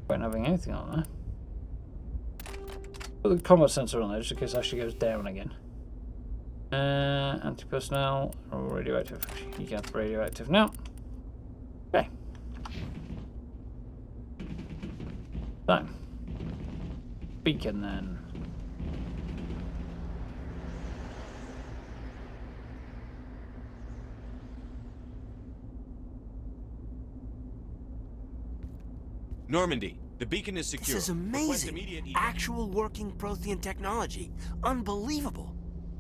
Won't having anything on there. Put the combat sensor on there just in case it actually goes down again. Anti-personnel or radioactive. You get radioactive now. Okay. So. Beacon then. Normandy, the beacon is secure. This is amazing. Actual working Prothean technology. Unbelievable.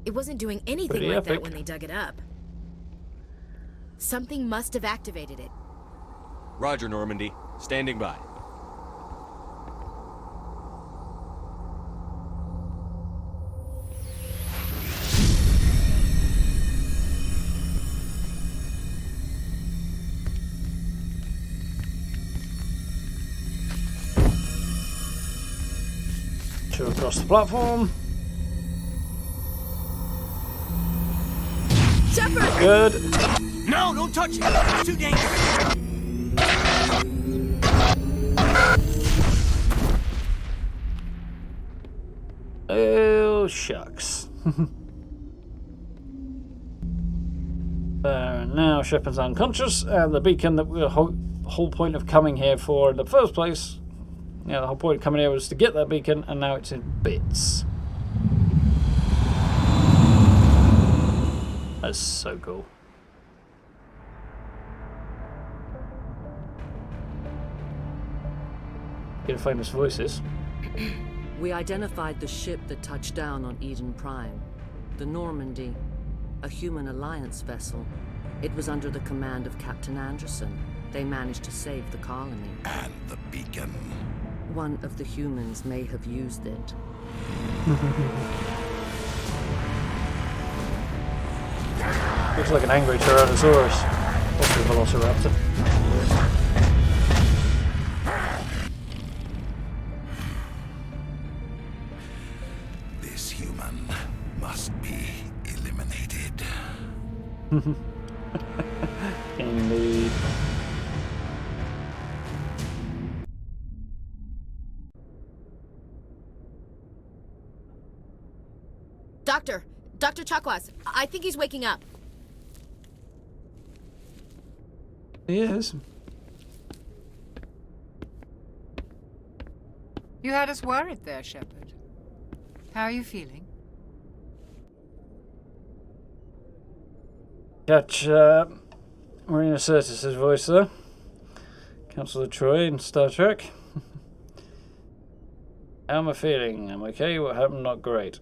It wasn't doing anything Pretty like epic. that when they dug it up. Something must have activated it. Roger, Normandy. Standing by. Two across the platform. Shepard! Good. No, don't touch it. It's too dangerous. Oh, shucks. There, and now Shepard's unconscious, and the beacon that we were the whole point of coming here for in the first place. Yeah, the whole point of coming here was to get that beacon, and now it's in bits. That's so cool. Get famous voices. We identified the ship that touched down on Eden Prime. The Normandy. A human alliance vessel. It was under the command of Captain Anderson. They managed to save the colony. And the beacon. One of the humans may have used it. Looks like an angry Tyrannosaurus. Possibly a Velociraptor. This human must be eliminated. Indeed. Dr. Chakwas, I think he's waking up. He is. You had us worried there, Shepard. How are you feeling? Catch Marina Sirtis' voice there. Counselor Troy in Star Trek. How am I feeling? I'm okay. What happened? Not great.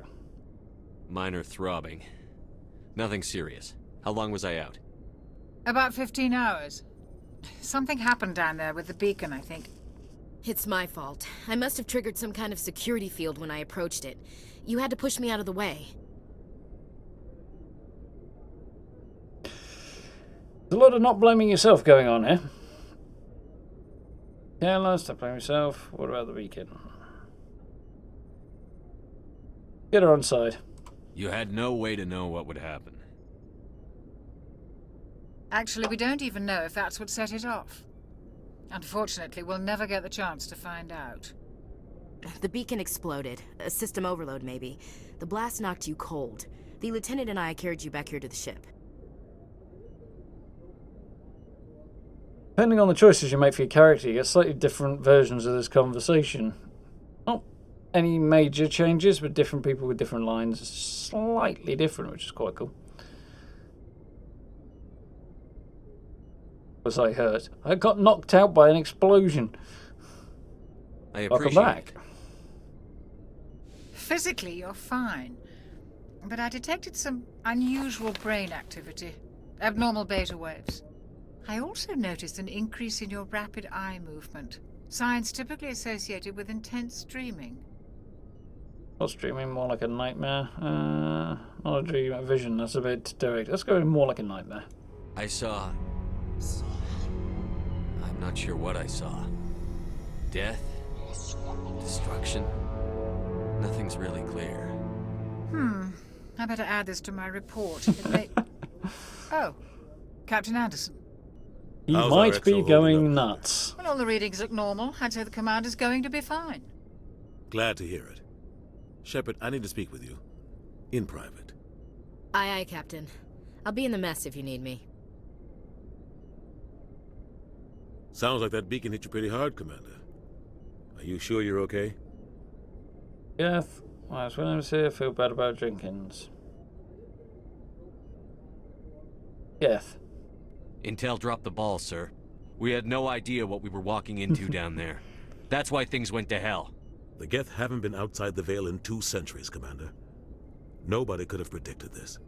Minor throbbing. Nothing serious. How long was I out? About 15 hours. Something happened down there with the beacon, I think. It's my fault. I must have triggered some kind of security field when I approached it. You had to push me out of the way. There's a lot of not blaming yourself going on here. Yeah, let's stop blaming yourself. What about the beacon? Get her on side. You had no way to know what would happen. Actually, we don't even know if that's what set it off. Unfortunately, we'll never get the chance to find out. The beacon exploded. A system overload, maybe. The blast knocked you cold. The lieutenant and I carried you back here to the ship. Depending on the choices you make for your character, you get slightly different versions of this conversation. Not any major changes, but different people with different lines. Slightly different, which is quite cool. Was I hurt? I got knocked out by an explosion. I appreciate Welcome back. Physically, you're fine. But I detected some unusual brain activity. Abnormal beta waves. I also noticed an increase in your rapid eye movement. Signs typically associated with intense dreaming. Not streaming, more like a nightmare. Not a dream, a vision. That's a bit direct. Let's go more like a nightmare. I saw... I'm not sure what I saw. Death? Destruction? Nothing's really clear. I better add this to my report. It may... Oh, Captain Anderson. He How's our might be XO holding going up? nuts. Well, all the readings look normal. I'd say the commander's going to be fine. Glad to hear it. Shepard, I need to speak with you. In private. Aye, aye, Captain. I'll be in the mess if you need me. Sounds like that beacon hit you pretty hard, Commander. Are you sure you're okay? Yeah, I was willing to say I feel bad about Jenkins. Yes. Intel dropped the ball, sir. We had no idea what we were walking into down there. That's why things went to hell. The Geth haven't been outside the Veil in 2 centuries, Commander. Nobody could have predicted this.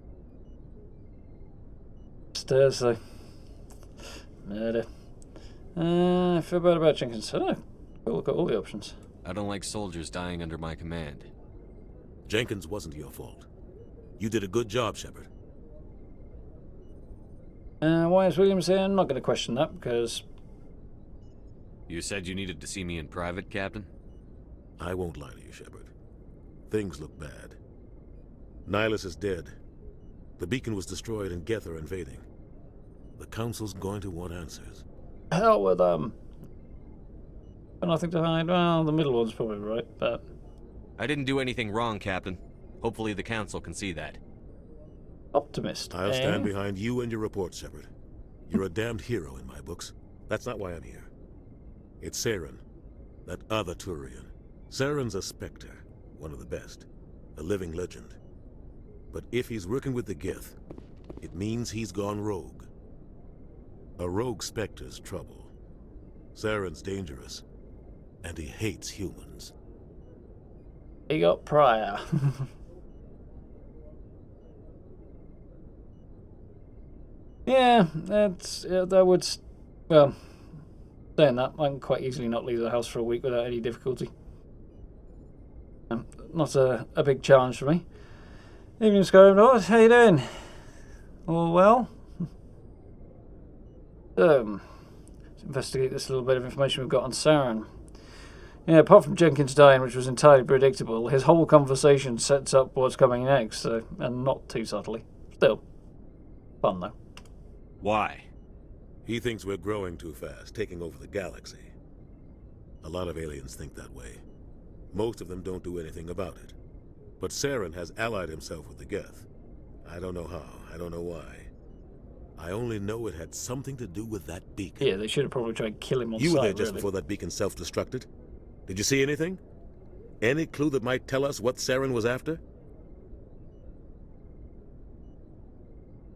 Thursday. Murder. I feel bad about Jenkins. I don't know. We'll look at all the options. I don't like soldiers dying under my command. Jenkins wasn't your fault. You did a good job, Shepard. Why is Williams here? I'm not going to question that because... You said you needed to see me in private, Captain? I won't lie to you, Shepard. Things look bad. Nihilus is dead. The beacon was destroyed and Geth are invading. The Council's going to want answers. Hell with them. Got nothing to hide. Well, the middle one's probably right, but... I didn't do anything wrong, Captain. Hopefully the Council can see that. Optimist. I'll stand behind you and your report, Shepard. You're a damned hero in my books. That's not why I'm here. It's Saren, that other Turian. Saren's a Spectre, one of the best, a living legend. But if he's working with the Geth, it means he's gone rogue. A rogue Spectre's trouble. Saren's dangerous, and he hates humans. He got prior. Yeah, that would... Well, saying that, I can quite easily not leave the house for a week without any difficulty. Not a big challenge for me. Evening, Skyrim Lord. How you doing? All well? Let's investigate this little bit of information we've got on Saren. Yeah, apart from Jenkins dying, which was entirely predictable, his whole conversation sets up what's coming next, and not too subtly. Still, fun though. Why? He thinks we're growing too fast, taking over the galaxy. A lot of aliens think that way. Most of them don't do anything about it. But Saren has allied himself with the Geth. I don't know how, I don't know why. I only know it had something to do with that beacon. Yeah, they should have probably tried to kill him on You sight, were there just really. before that beacon self-destructed. Did you see anything? Any clue that might tell us what Saren was after?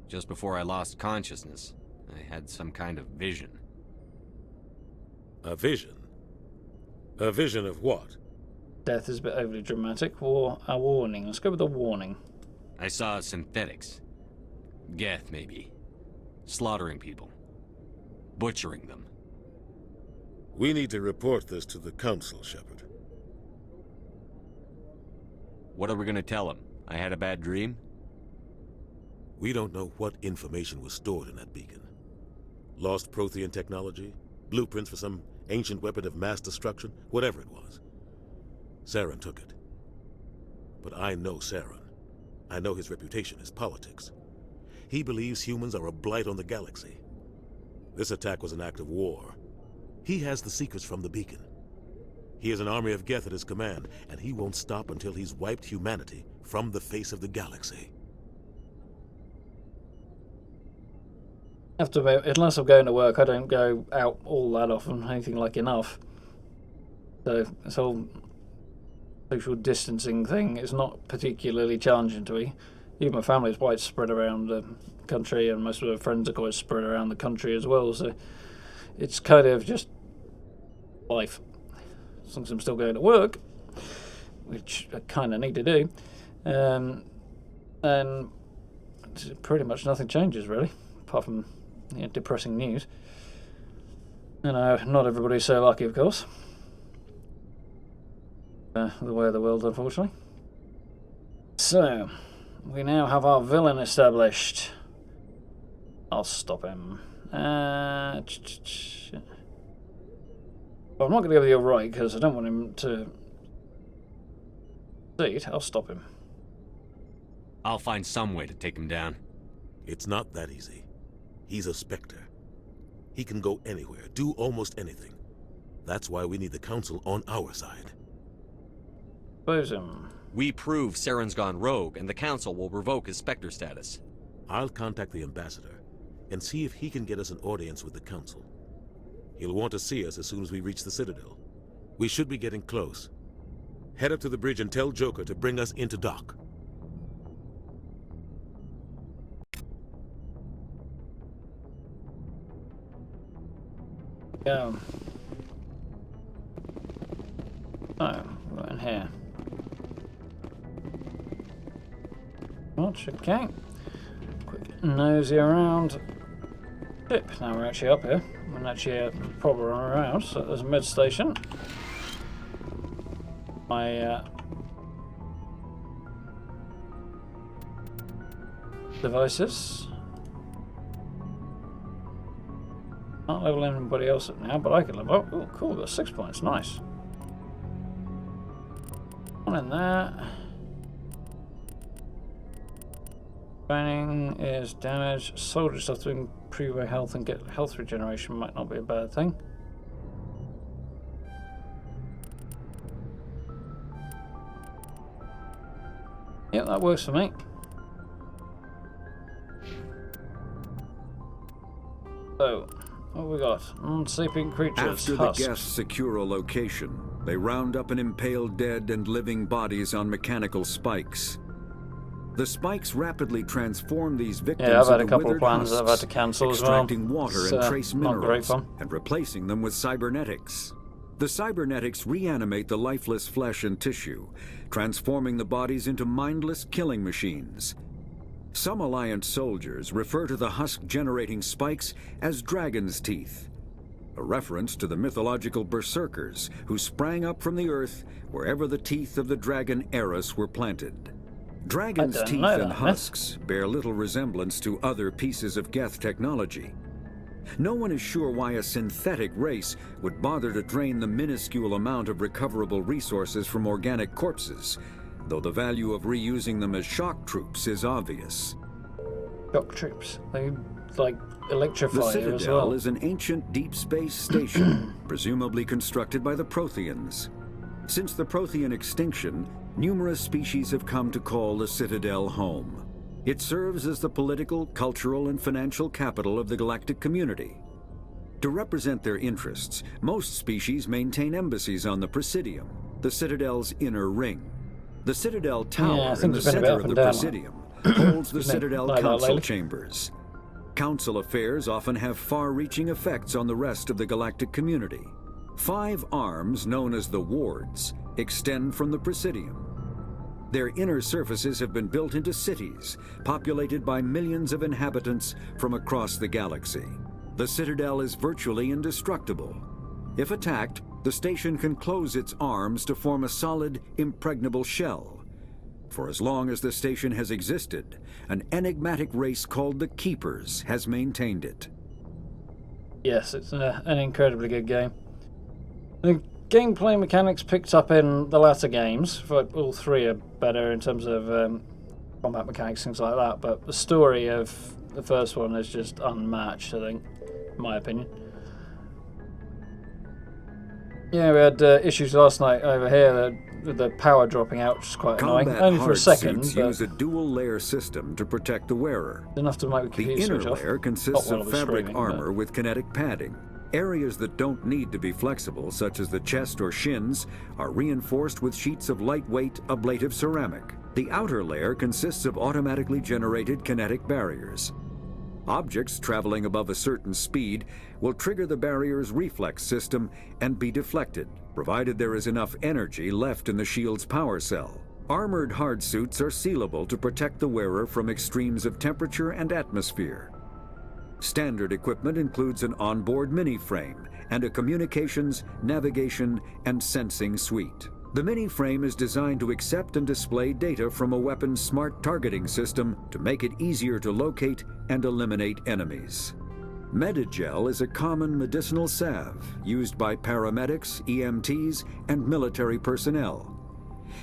Just before I lost consciousness, I had some kind of vision. A vision? A vision of what? Death is a bit overly dramatic. A warning. Let's go with a warning. I saw synthetics. Geth, maybe. Slaughtering people. Butchering them. We need to report this to the Council, Shepard. What are we gonna tell them? I had a bad dream? We don't know what information was stored in that beacon. Lost Prothean technology? Blueprints for some ancient weapon of mass destruction? Whatever it was. Saren took it. But I know Saren. I know his reputation is politics. He believes humans are a blight on the galaxy. This attack was an act of war. He has the secrets from the beacon. He has an army of Geth at his command, and he won't stop until he's wiped humanity from the face of the galaxy. I have to admit, unless I'm going to work, I don't go out all that often, anything like enough. So this whole social distancing thing is not particularly challenging to me. Even my family is quite spread around the country, and most of my friends are quite spread around the country as well, so it's kind of just life. As long as I'm still going to work, which I kind of need to do, and pretty much nothing changes really, apart from depressing news. You know, not everybody's so lucky, of course. The way of the world, unfortunately. So, we now have our villain established. I'll stop him. Well, I'm not going to go with your right because I don't want him to see it. I'll stop him. I'll find some way to take him down. It's not that easy. He's a Spectre. He can go anywhere, do almost anything. That's why we need the Council on our side. Expose him. We prove Saren's gone rogue, and the Council will revoke his Spectre status. I'll contact the Ambassador and see if he can get us an audience with the Council. He'll want to see us as soon as we reach the Citadel. We should be getting close. Head up to the bridge and tell Joker to bring us into dock. Go. Oh, right in here. Watch, okay. Quick nosy around. Ship. Now we're actually up here. We're actually probably run around. So there's a mid station. My devices. Can't level anybody else up now, but I can level up. Oh, cool, got 6 points, nice. One in there. Training is damage. Soldier stuff to improve their health and get health regeneration might not be a bad thing. Yep, that works for me. So, what have we got? Unsleeping creatures. After the guests secure a location, they round up and impale dead and living bodies on mechanical spikes. The spikes rapidly transform these victims I've had a into couple of withered plans that I've had to husks, cancel as well. extracting water It's, and trace not great minerals, fun. and replacing them with cybernetics. The cybernetics reanimate the lifeless flesh and tissue, transforming the bodies into mindless killing machines. Some Alliance soldiers refer to the husk-generating spikes as dragon's teeth, a reference to the mythological berserkers who sprang up from the earth wherever the teeth of the dragon Eris were planted. Dragon's teeth and husks bear little resemblance to other pieces of Geth technology. No one is sure why a synthetic race would bother to drain the minuscule amount of recoverable resources from organic corpses, though the value of reusing them as shock troops is obvious. Shock troops. They, like, electrify The you Citadel as well. is an ancient deep space station, presumably constructed by the Protheans. Since the Prothean extinction, numerous species have come to call the Citadel home. It serves as the political, cultural, and financial capital of the galactic community. To represent their interests, most species maintain embassies on the Presidium, the Citadel's inner ring. The Citadel Tower in the center of the Presidium holds the Citadel Council chambers. Council affairs often have far-reaching effects on the rest of the galactic community. 5 arms, known as the Wards, extend from the Presidium. Their inner surfaces have been built into cities, populated by millions of inhabitants from across the galaxy. The Citadel is virtually indestructible. If attacked, the station can close its arms to form a solid, impregnable shell. For as long as the station has existed, an enigmatic race called the Keepers has maintained it. Yes, it's an incredibly good game. The gameplay mechanics picked up in the latter games, for all 3 are better in terms of combat mechanics, things like that, but the story of the first one is just unmatched, I think, in my opinion. Yeah, we had issues last night over here with the power dropping out, which is quite annoying. Only for a second, but use a dual-layer system to protect the wearer. Enough to make the inner switch off. layer consists Not while of I was fabric streaming, armor with kinetic padding. Areas that don't need to be flexible, such as the chest or shins, are reinforced with sheets of lightweight, ablative ceramic. The outer layer consists of automatically generated kinetic barriers. Objects traveling above a certain speed will trigger the barrier's reflex system and be deflected, provided there is enough energy left in the shield's power cell. Armored hardsuits are sealable to protect the wearer from extremes of temperature and atmosphere. Standard equipment includes an onboard mini-frame and a communications, navigation, and sensing suite. The mini-frame is designed to accept and display data from a weapon's smart targeting system to make it easier to locate and eliminate enemies. Medigel is a common medicinal salve used by paramedics, EMTs, and military personnel.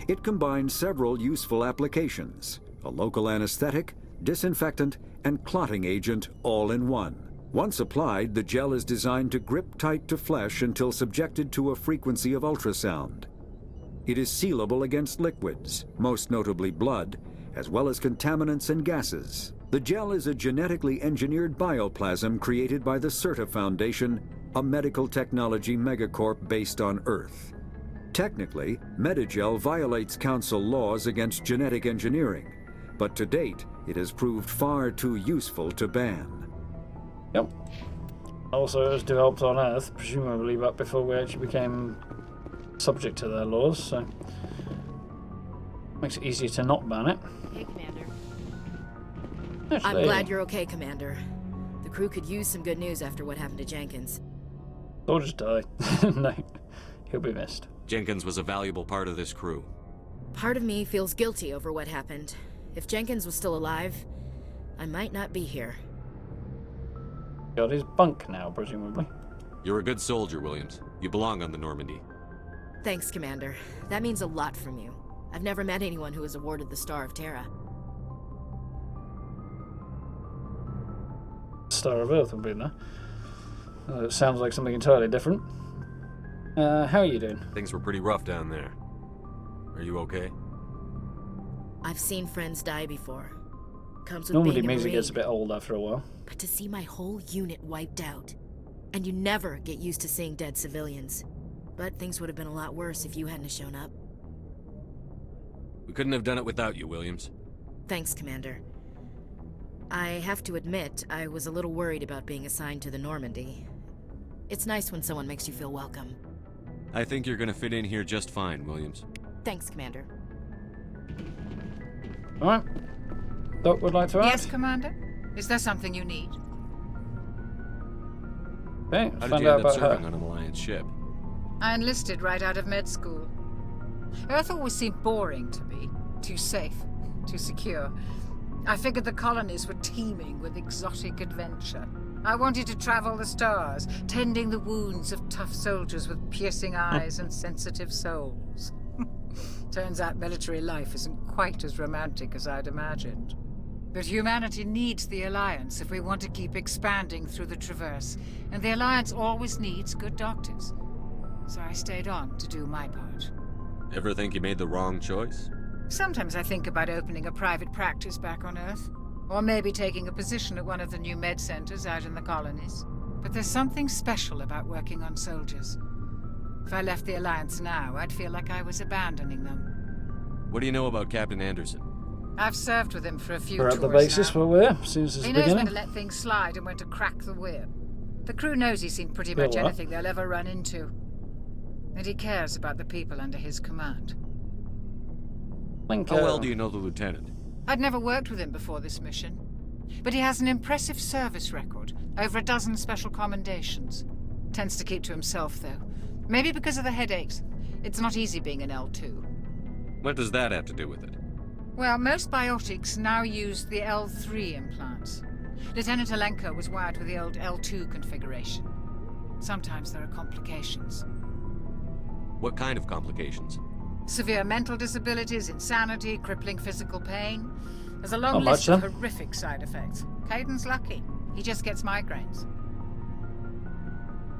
It combines several useful applications: a local anesthetic, disinfectant, and clotting agent all in one. Once applied, the gel is designed to grip tight to flesh until subjected to a frequency of ultrasound. It is sealable against liquids, most notably blood, as well as contaminants and gases. The gel is a genetically engineered bioplasm created by the Certa Foundation, a medical technology megacorp based on Earth. Technically, Metagel violates Council laws against genetic engineering, but to date, it has proved far too useful to ban. Yep. Also, it was developed on Earth, presumably back before we actually became subject to their laws, so makes it easier to not ban it. Hey, Commander. Actually, I'm glad you're okay, Commander. The crew could use some good news after what happened to Jenkins. Or just die. No, he'll be missed. Jenkins was a valuable part of this crew. Part of me feels guilty over what happened. If Jenkins was still alive, I might not be here. Got his bunk now, presumably. You're a good soldier, Williams. You belong on the Normandy. Thanks, Commander. That means a lot from you. I've never met anyone who was awarded the Star of Terra. Star of Earth would be there. It sounds like something entirely different. How are you doing? Things were pretty rough down there. Are you okay? I've seen friends die before. Comes with Normally being a music Marine. gets a bit old after a while. But to see my whole unit wiped out. And you never get used to seeing dead civilians. But things would have been a lot worse if you hadn't shown up. We couldn't have done it without you, Williams. Thanks, Commander. I have to admit, I was a little worried about being assigned to the Normandy. It's nice when someone makes you feel welcome. I think you're gonna fit in here just fine, Williams. Thanks, Commander. Alright. Doc would like to ask? Yes, Commander? Is there something you need? Okay, How did find you out end up about her. serving on an Alliance ship? I enlisted right out of med school. Earth always seemed boring to me. Too safe, too secure. I figured the colonies were teeming with exotic adventure. I wanted to travel the stars, tending the wounds of tough soldiers with piercing eyes and sensitive souls. Turns out military life isn't quite as romantic as I'd imagined. But humanity needs the Alliance if we want to keep expanding through the Traverse, and the Alliance always needs good doctors. So I stayed on to do my part. Ever think you made the wrong choice? Sometimes I think about opening a private practice back on Earth, or maybe taking a position at one of the new med centers out in the colonies. But there's something special about working on soldiers. If I left the Alliance now, I'd feel like I was abandoning them. What do you know about Captain Anderson? I've served with him for a few We're tours at the basis now. where we're, since it's He the knows when beginning. to let things slide and when to crack the whip. The crew knows he's seen pretty Feel much that. anything they'll ever run into. And he cares about the people under his command. How well do you know the lieutenant? I'd never worked with him before this mission. But he has an impressive service record, over a dozen special commendations. Tends to keep to himself, though. Maybe because of the headaches. It's not easy being an L2. What does that have to do with it? Well, most biotics now use the L3 implants. Lieutenant Alenko was wired with the old L2 configuration. Sometimes there are complications. What kind of complications? Severe mental disabilities, insanity, crippling physical pain. There's a long Not list much, of then. horrific side effects. Caden's lucky. He just gets migraines.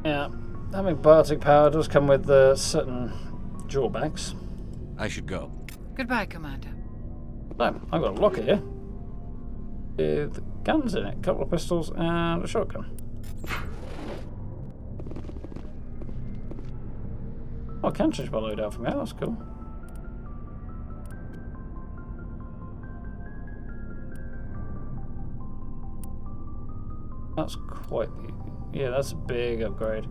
Yeah, having biotic power does come with certain drawbacks. I should go. Goodbye, Commander. No, I've got a locker here with guns in it, a couple of pistols and a shotgun. Oh, I can change my loadout from here, that's cool. That's quite... yeah, that's a big upgrade.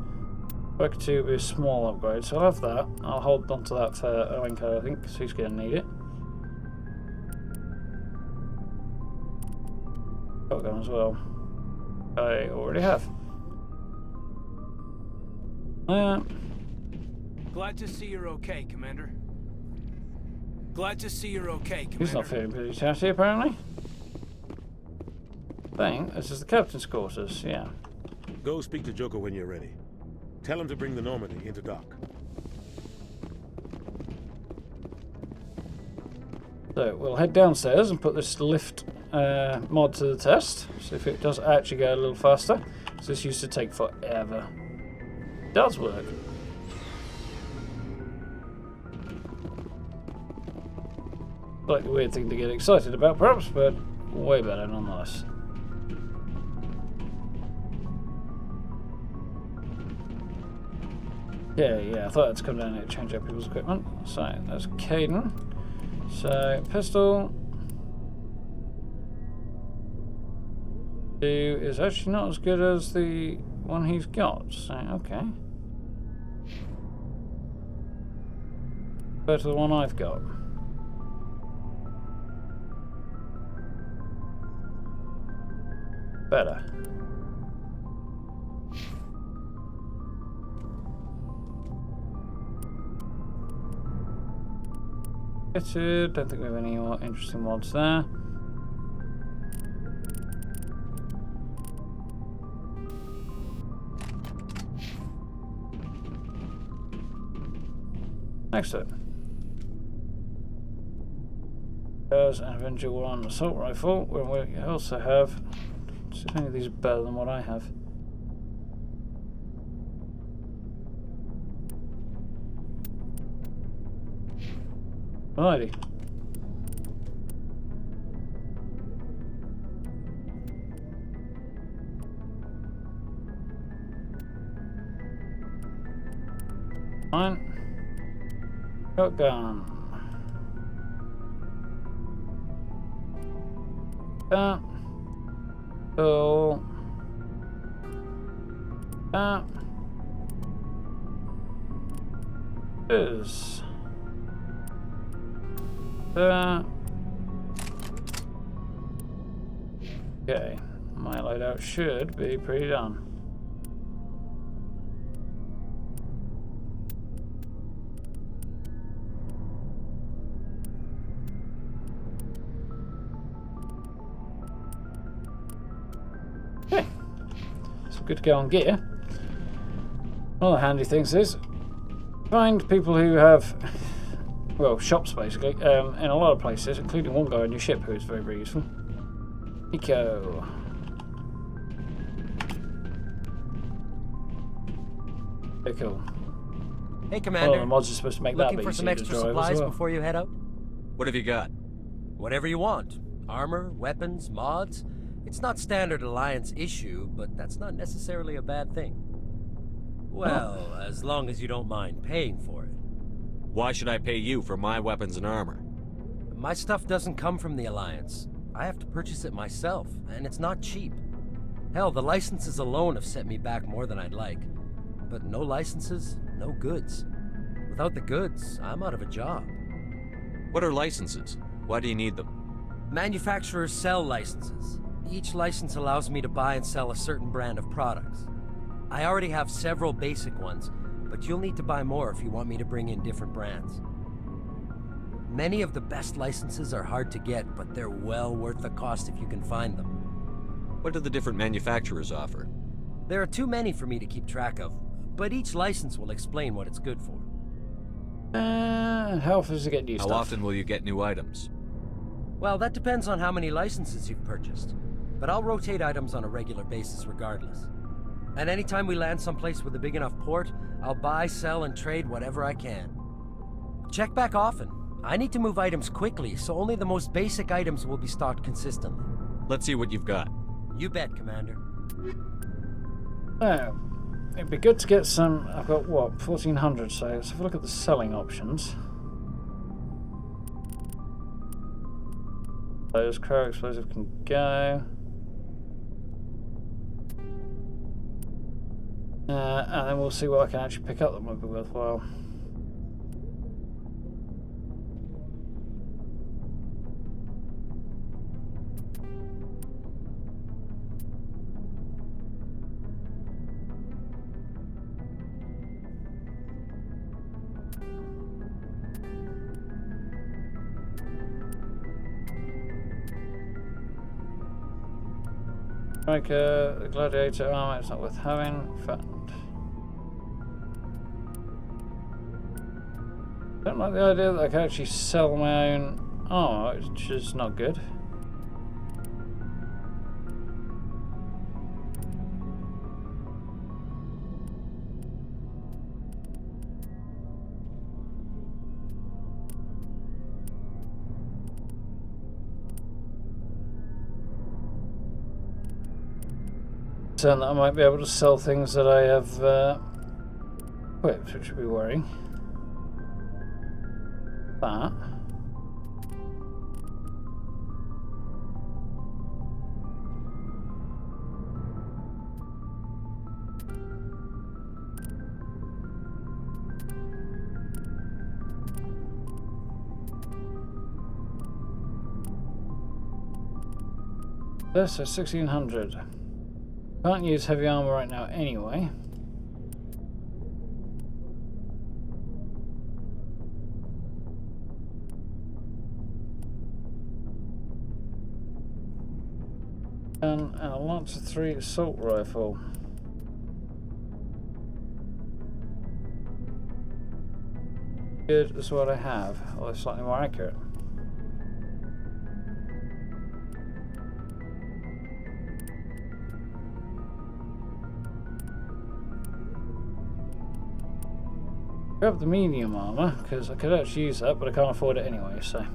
Work 2 will be a small upgrade, so I'll have that. I'll hold on to that for Alenko, I think, because he's going to need it. Shotgun as well. I already have. Glad to see you're okay, Commander. Glad to see you're okay, Commander. He's not feeling pretty chatty, apparently. Thing, this is the captain's quarters, yeah. Go speak to Joker when you're ready. Tell him to bring the Normandy into dock. So we'll head downstairs and put this lift mod to the test. See if it does actually go a little faster. This used to take forever. It does work. Slightly weird thing to get excited about, perhaps, but way better nonetheless. Yeah, I thought I'd come down here to change up people's equipment. So, that's Caden. So, pistol. 2 is actually not as good as the one he's got. So, okay. Compared to the one I've got. Better. Fitted. Don't think we have any more interesting mods there. Next up. There's an Avenger 1 assault rifle. We also have. See if any of these are better than what I have. Alrighty. Fine. Shotgun. That. Cool. That. Is. That. Okay. My loadout should be pretty done. Good to go on gear. One of the handy things is find people who have, well, shops basically, in a lot of places, including one guy on your ship who is very, very useful. Nico. Very cool. Hey, Commander. The mods are supposed to make that looking for some extra supplies before you head out? What have you got? Whatever you want. Armor, weapons, mods. It's not standard Alliance issue, but that's not necessarily a bad thing. Well, as long as you don't mind paying for it. Why should I pay you for my weapons and armor? My stuff doesn't come from the Alliance. I have to purchase it myself, and it's not cheap. Hell, the licenses alone have set me back more than I'd like. But no licenses, no goods. Without the goods, I'm out of a job. What are licenses? Why do you need them? Manufacturers sell licenses. Each license allows me to buy and sell a certain brand of products. I already have several basic ones, but you'll need to buy more if you want me to bring in different brands. Many of the best licenses are hard to get, but they're well worth the cost if you can find them. What do the different manufacturers offer? There are too many for me to keep track of, but each license will explain what it's good for. And how often does it get new stuff? How often will you get new items? Well, that depends on how many licenses you've purchased. But I'll rotate items on a regular basis regardless. And anytime we land someplace with a big enough port, I'll buy, sell, and trade whatever I can. Check back often. I need to move items quickly, so only the most basic items will be stocked consistently. Let's see what you've got. You bet, Commander. Now, it'd be good to get some. I've got what, 1400, so let's have a look at the selling options. Those cryo explosive can go. And then we'll see what I can actually pick up that might be worthwhile. Striker, the gladiator armor, it's not worth having. Fund. I don't like the idea that I can actually sell my own armor, which is not good. That I might be able to sell things that I have equipped, which would be worrying. That. This is 1600. Can't use heavy armor right now anyway. And a Lancer 3 assault rifle. Good is what I have, although slightly more accurate. Grab the medium armor, because I could actually use that, but I can't afford it anyway, so.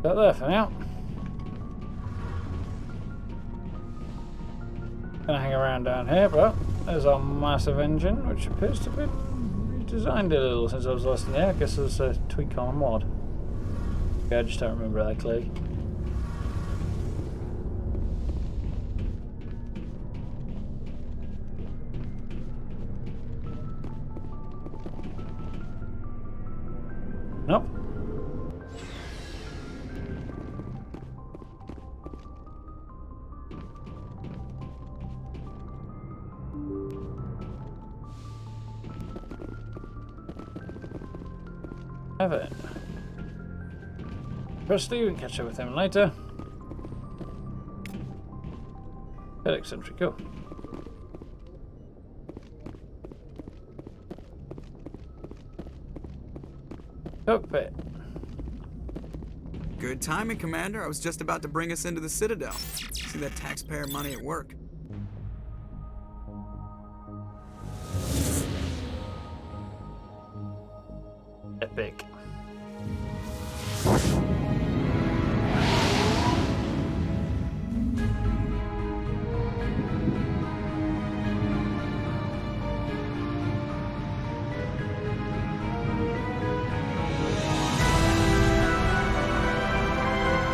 Got there for now. Gonna hang around down here, but there's our massive engine, which appears to be redesigned a little since I was last in there. I guess there's a tweak on a mod. Okay, I just don't remember that clearly. Nope. Have it. Firstly, we can catch up with him later. Bit eccentric, go. Cockpit. Good timing, Commander. I was just about to bring us into the Citadel. See that taxpayer money at work. Epic.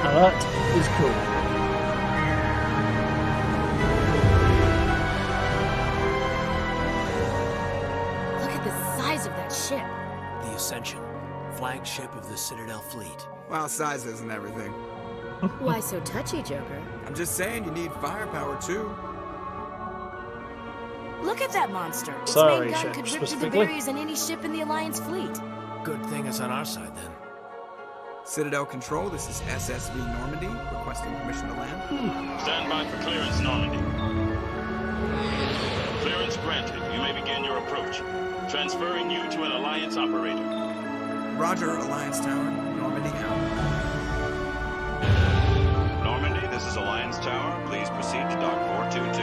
That is cool. Look at the size of that ship. The Ascension, flagship of the Citadel fleet. Well, size isn't everything. Why so touchy, Joker? I'm just saying you need firepower too. Look at that monster. Its Sorry, main gun ship could rip to the specifically. barriers in any ship in the Alliance fleet. Good thing it's on our side then. Citadel Control, this is SSV Normandy, requesting permission to land. Stand by for clearance, Normandy. Clearance granted. You may begin your approach. Transferring you to an Alliance operator. Roger, Alliance Tower. Normandy out. Normandy, this is Alliance Tower. Please proceed to Dock 422.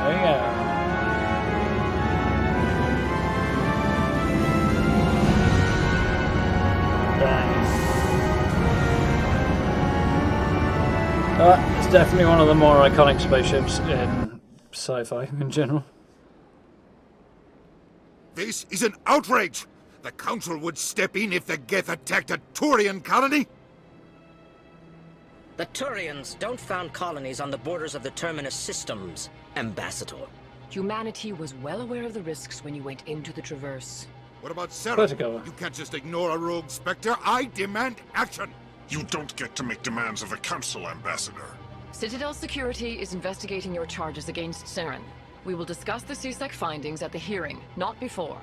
There we go. It's definitely one of the more iconic spaceships in sci-fi in general. This is an outrage! The Council would step in if the Geth attacked a Turian colony? The Turians don't found colonies on the borders of the Terminus systems, Ambassador. Humanity was well aware of the risks when you went into the Traverse. What about Sarah? Vertigo. You can't just ignore a rogue Spectre. I demand action! You don't get to make demands of the Council, Ambassador. Citadel Security is investigating your charges against Saren. We will discuss the CSEC findings at the hearing, not before.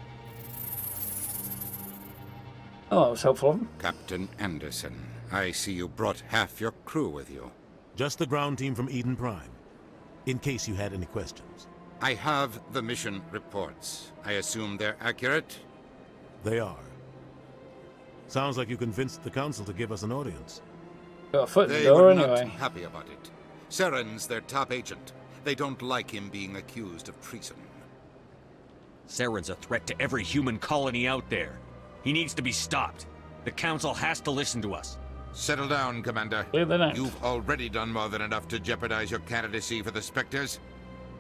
Oh, that was helpful of him. Captain Anderson, I see you brought half your crew with you. Just the ground team from Eden Prime, in case you had any questions. I have the mission reports. I assume they're accurate? They are. Sounds like you convinced the Council to give us an audience. Got a foot in the They door were anyway. not happy about it. Saren's their top agent. They don't like him being accused of treason. Saren's a threat to every human colony out there. He needs to be stopped. The Council has to listen to us. Settle down, Commander. You've already done more than enough to jeopardize your candidacy for the Spectres.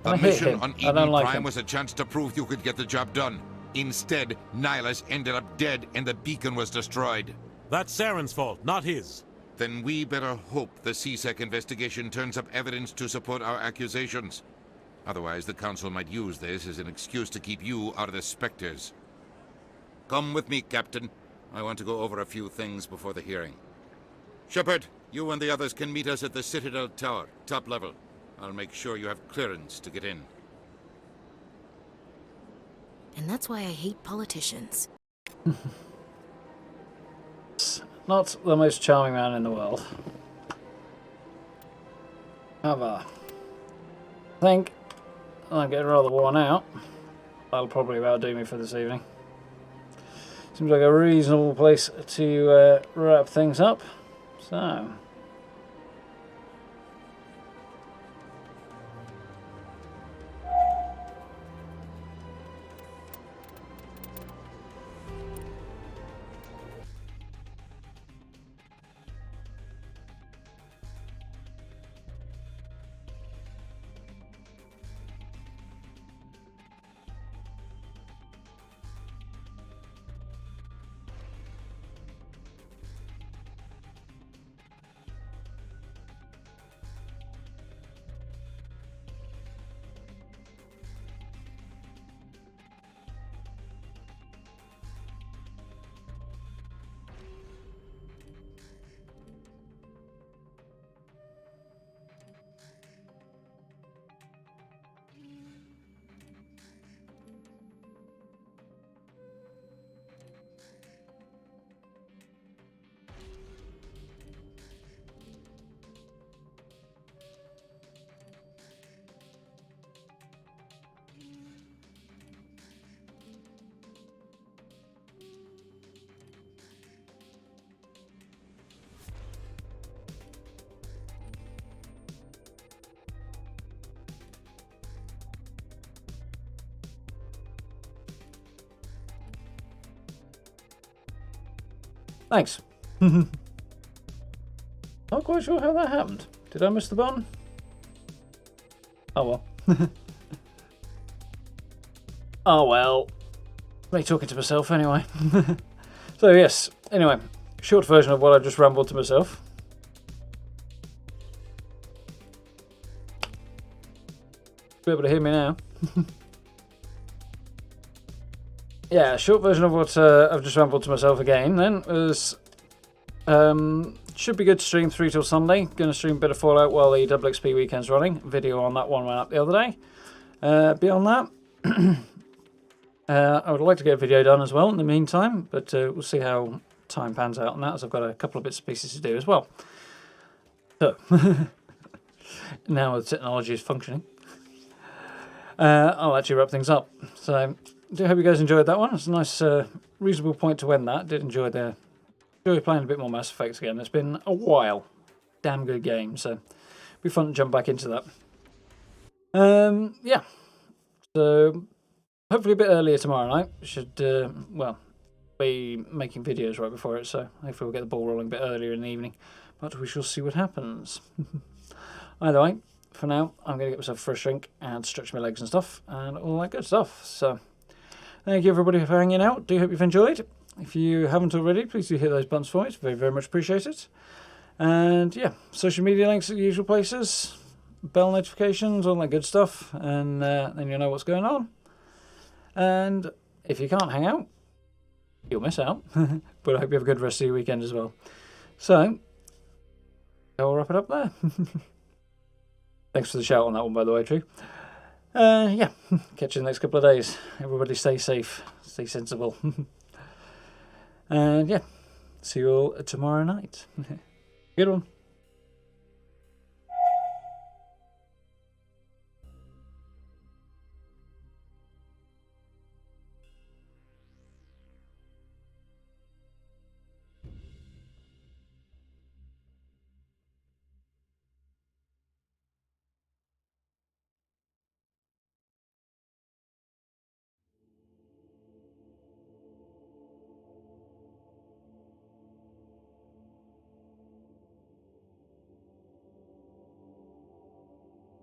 The mission on Eden Prime was a chance to prove you could get the job done. Instead, Nihilus ended up dead and the beacon was destroyed. That's Saren's fault, not his. Then we better hope the CSEC investigation turns up evidence to support our accusations. Otherwise, the Council might use this as an excuse to keep you out of the Spectres. Come with me, Captain. I want to go over a few things before the hearing. Shepard, you and the others can meet us at the Citadel Tower, top level. I'll make sure you have clearance to get in. And that's why I hate politicians. Not the most charming man in the world. However, I think I'm getting rather worn out. That'll probably about do me for this evening. Seems like a reasonable place to wrap things up. So... Thanks. Not quite sure how that happened. Did I miss the button? Oh well. Oh well. Me talking to myself anyway. So yes, anyway, short version of what I just rambled to myself. Be able to hear me now. Yeah, short version of what I've just rambled to myself again then was should be good to stream 3 till Sunday. Going to stream a bit of Fallout while the double XP weekend's running. Video on that one went up the other day. Beyond that, I would like to get a video done as well in the meantime, but we'll see how time pans out on that, as I've got a couple of bits and pieces to do as well. So, now the technology is functioning, I'll actually wrap things up. So, I do hope you guys enjoyed that one. It's a nice, reasonable point to end that. Did enjoy playing a bit more Mass Effect again. It's been a while. Damn good game, so it'll be fun to jump back into that. Yeah. So, hopefully a bit earlier tomorrow night. Should, well, be making videos right before it, so hopefully we'll get the ball rolling a bit earlier in the evening. But we shall see what happens. Either way, for now, I'm going to get myself a fresh drink and stretch my legs and stuff, and all that good stuff. So, thank you everybody for hanging out. Do hope you've enjoyed. If you haven't already, please do hit those buttons for me. It's very, very much appreciated. And yeah, social media links at the usual places, bell notifications, all that good stuff, and then you'll know what's going on. And if you can't hang out, you'll miss out. But I hope you have a good rest of your weekend as well. So, I'll wrap it up there. Thanks for the shout on that one, by the way, True. Yeah, catch you in the next couple of days. Everybody stay safe, stay sensible. And yeah, see you all tomorrow night. Good one.